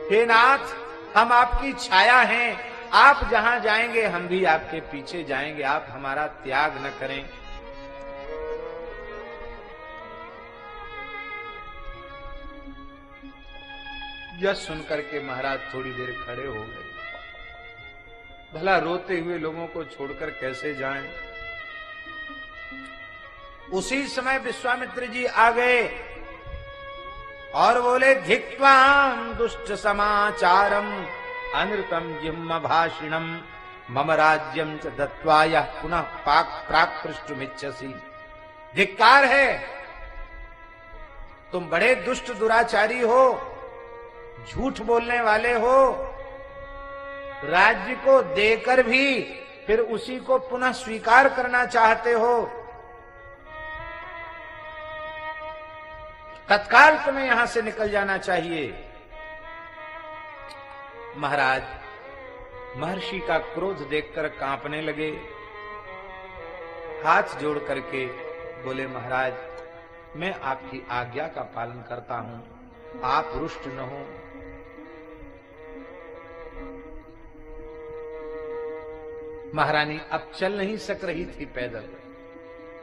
हे नाथ, हम आपकी छाया हैं, आप जहां जाएंगे हम भी आपके पीछे जाएंगे, आप हमारा त्याग न करें। यह सुनकर के महाराज थोड़ी देर खड़े हो गए। भला रोते हुए लोगों को छोड़कर कैसे जाएं। उसी समय विश्वामित्र जी आ गए और बोले, धिक्त्वां दुष्ट समाचारम अनृतम जिह्म भाषिणम मम राज्यम च दत्त्वा यः पुनः प्राक्पृष्टुमिच्छसि। धिक्कार है, तुम बड़े दुष्ट दुराचारी हो, झूठ बोलने वाले हो, राज्य को देकर भी फिर उसी को पुनः स्वीकार करना चाहते हो। तत्काल तुम्हें यहां से निकल जाना चाहिए। महाराज महर्षि का क्रोध देखकर कांपने लगे, हाथ जोड़ करके बोले, महाराज मैं आपकी आज्ञा का पालन करता हूं, आप रुष्ट न हो। महारानी अब चल नहीं सक रही थी पैदल।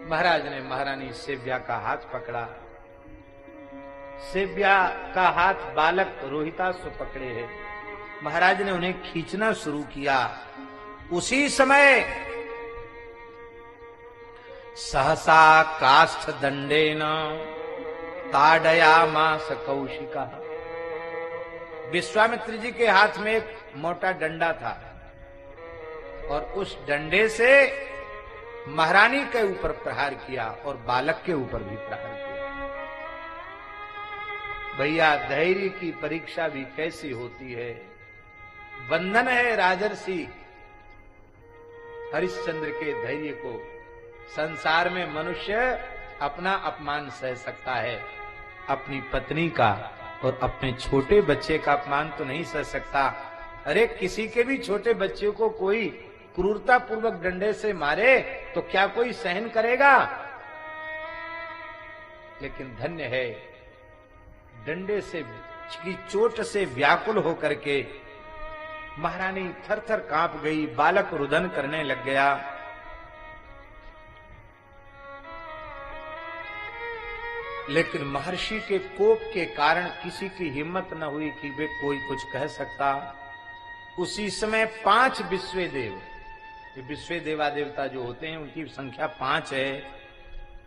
महाराज ने महारानी सेव्या का हाथ पकड़ा। सेव्या का हाथ बालक रोहितासु पकड़े है। महाराज ने उन्हें खींचना शुरू किया। उसी समय सहसा काष्ठ दंडेन ताडयामास कौशिका। विश्वामित्र जी के हाथ में एक मोटा डंडा था और उस डंडे से महारानी के ऊपर प्रहार किया और बालक के ऊपर भी प्रहार किया। भैया धैर्य की परीक्षा भी कैसी होती है। बंधन है राजर्षि हरिश्चंद्र के धैर्य को। संसार में मनुष्य अपना अपमान सह सकता है, अपनी पत्नी का और अपने छोटे बच्चे का अपमान तो नहीं सह सकता। अरे किसी के भी छोटे बच्चे को कोई क्रूरता पूर्वक डंडे से मारे तो क्या कोई सहन करेगा? लेकिन धन्य है, डंडे से की चोट से व्याकुल होकर के महारानी थर-थर कांप गई। बालक रुदन करने लग गया। लेकिन महर्षि के कोप के कारण किसी की हिम्मत न हुई कि वे कोई कुछ कह सकता। उसी समय 5 विश्वेदेव, ये विश्वे देवा देवता जो होते हैं उनकी संख्या 5 है,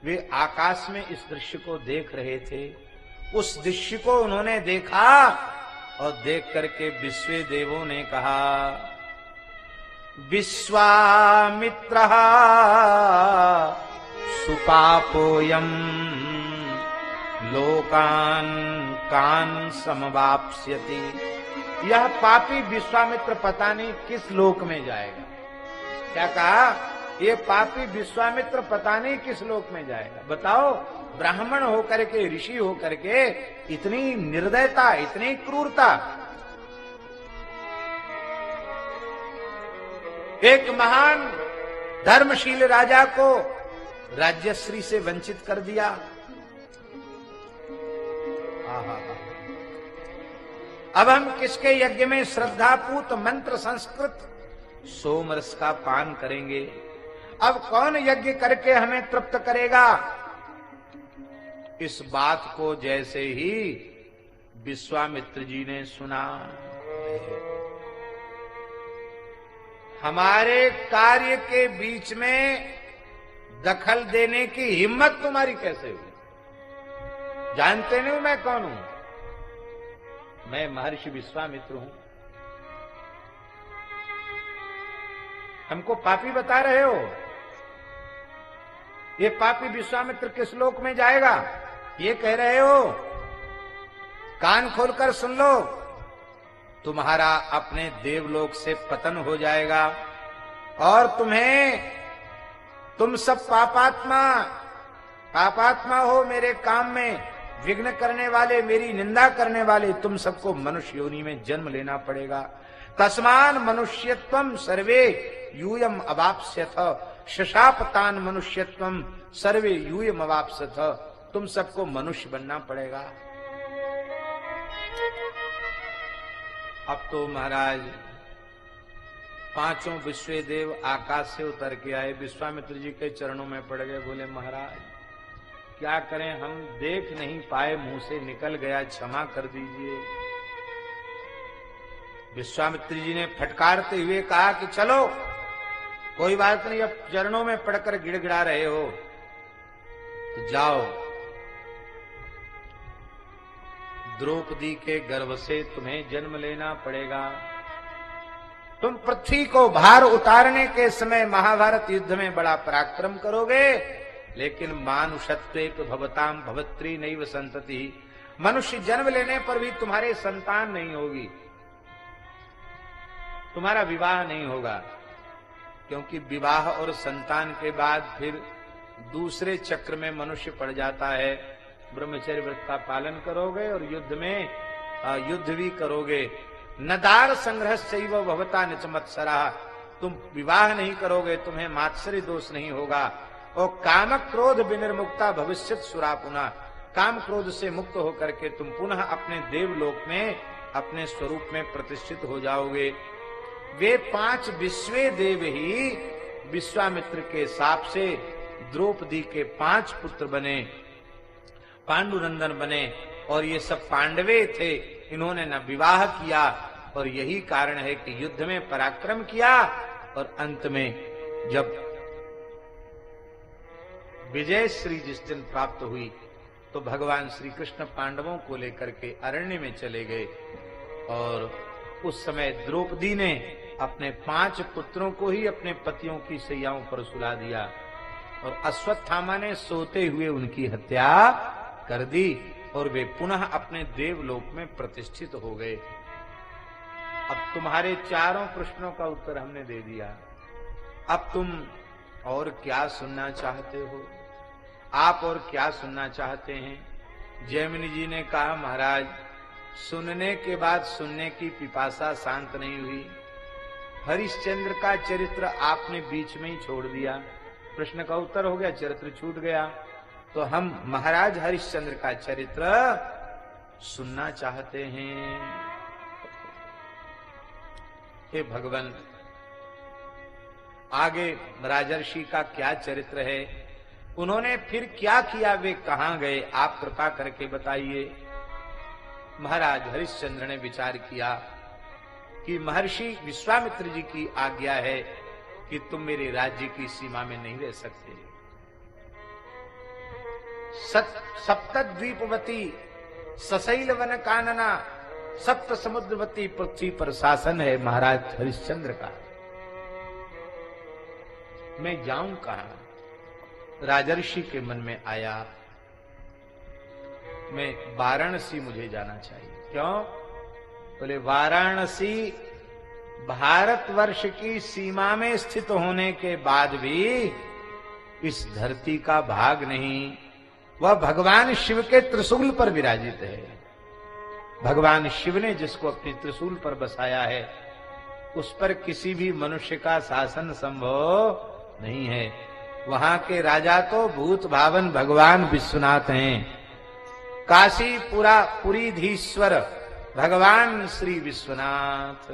वे आकाश में इस दृश्य को देख रहे थे। उस दृश्य को उन्होंने देखा और देख करके विश्वे देवों ने कहा, विश्वामित्रः सुपापोयम लोकान कान समवाप्स्यति। यह पापी विश्वामित्र पता नहीं किस लोक में जाएगा। क्या कहा? ये पापी विश्वामित्र पता नहीं किस लोक में जाएगा। बताओ, ब्राह्मण होकर के, ऋषि होकर के इतनी निर्दयता, इतनी क्रूरता। एक महान धर्मशील राजा को राज्यश्री से वंचित कर दिया। अब हम किसके यज्ञ में श्रद्धापूत मंत्र संस्कृत सोमरस का पान करेंगे? अब कौन यज्ञ करके हमें तृप्त करेगा? इस बात को जैसे ही विश्वामित्र जी ने सुना, हमारे कार्य के बीच में दखल देने की हिम्मत तुम्हारी कैसे हुई? जानते नहीं मैं कौन हूं? मैं महर्षि विश्वामित्र हूं। हमको पापी बता रहे हो? ये पापी विश्वामित्र किस लोक में जाएगा ये कह रहे हो? कान खोलकर सुन लो, तुम्हारा अपने देवलोक से पतन हो जाएगा और तुम सब पापात्मा हो, मेरे काम में विघ्न करने वाले, मेरी निंदा करने वाले, तुम सबको मनुष्य योनि में जन्म लेना पड़ेगा। तस्मान मनुष्यत्वम सर्वे यूयम अवाप्स्यथ, शशापतान मनुष्यत्वम सर्वे यूयम अवाप्स्यथ, तुम सबको मनुष्य बनना पड़ेगा। अब तो महाराज पांचों विश्व देव आकाश से उतर के आए, विश्वामित्र जी के चरणों में पड़ गए। बोले महाराज क्या करें, हम देख नहीं पाए, मुंह से निकल गया, क्षमा कर दीजिए। विश्वामित्र जी ने फटकारते हुए कहा कि चलो कोई बात नहीं, अब चरणों में पड़कर गिड़गिड़ा रहे हो तो जाओ, द्रौपदी के गर्भ से तुम्हें जन्म लेना पड़ेगा। तुम पृथ्वी को भार उतारने के समय महाभारत युद्ध में बड़ा पराक्रम करोगे, लेकिन मानुषत्वेक भवताम भवत्री नैव संतति, मनुष्य जन्म लेने पर भी तुम्हारे संतान नहीं होगी, तुम्हारा विवाह नहीं होगा, क्योंकि विवाह और संतान के बाद फिर दूसरे चक्र में मनुष्य पड़ जाता है। ब्रह्मचर्य व्रत का पालन करोगे और युद्ध भी करोगे। नदार संग्रह शैव भवता निच मत्सरा, तुम विवाह नहीं करोगे, तुम्हें मात्सर्य दोष नहीं होगा। और काम क्रोध विनिर्मुक्ता भविष्यत सुरा पुनः, काम क्रोध से मुक्त होकर के तुम पुनः अपने देवलोक में अपने स्वरूप में प्रतिष्ठित हो जाओगे। वे 5 विश्व देव ही विश्वामित्र के शाप से द्रौपदी के 5 पुत्र बने, पांडुनंदन बने, और ये सब पांडवे थे। इन्होंने न विवाह किया और यही कारण है कि युद्ध में पराक्रम किया और अंत में जब विजय श्री जिस दिन प्राप्त हुई तो भगवान श्री कृष्ण पांडवों को लेकर के अरण्य में चले गए और उस समय द्रौपदी ने अपने 5 पुत्रों को ही अपने पतियों की शैयाओं पर सुला दिया और अश्वत्थामा ने सोते हुए उनकी हत्या कर दी और वे पुनः अपने देवलोक में प्रतिष्ठित हो गए। अब तुम्हारे चारों प्रश्नों का उत्तर हमने दे दिया, अब तुम और क्या सुनना चाहते हो? आप और क्या सुनना चाहते हैं? जैमिनी जी ने कहा महाराज सुनने के बाद सुनने की पिपासा शांत नहीं हुई। हरिश्चंद्र का चरित्र आपने बीच में ही छोड़ दिया, प्रश्न का उत्तर हो गया, चरित्र छूट गया, तो हम महाराज हरिश्चंद्र का चरित्र सुनना चाहते हैं। हे भगवान, आगे राजर्षि का क्या चरित्र है, उन्होंने फिर क्या किया, वे कहां गए, आप कृपा करके बताइए। महाराज हरिश्चंद्र ने विचार किया कि महर्षि विश्वामित्र जी की आज्ञा है कि तुम मेरे राज्य की सीमा में नहीं रह सकते। सप्तद्वीपवती सशैल वन कानना सप्त समुद्रवती पृथ्वी पर शासन है महाराज हरिश्चंद्र का, मैं जाऊं कहां? राजर्षि के मन में आया मैं वाराणसी मुझे जाना चाहिए। क्यों? बोले वाराणसी भारतवर्ष की सीमा में स्थित होने के बाद भी इस धरती का भाग नहीं, वह भगवान शिव के त्रिशूल पर विराजित है। भगवान शिव ने जिसको अपने त्रिशूल पर बसाया है उस पर किसी भी मनुष्य का शासन संभव नहीं है। वहां के राजा तो भूत भावन भगवान विश्वनाथ हैं, काशी पुरीधीश्वर भगवान श्री विश्वनाथ।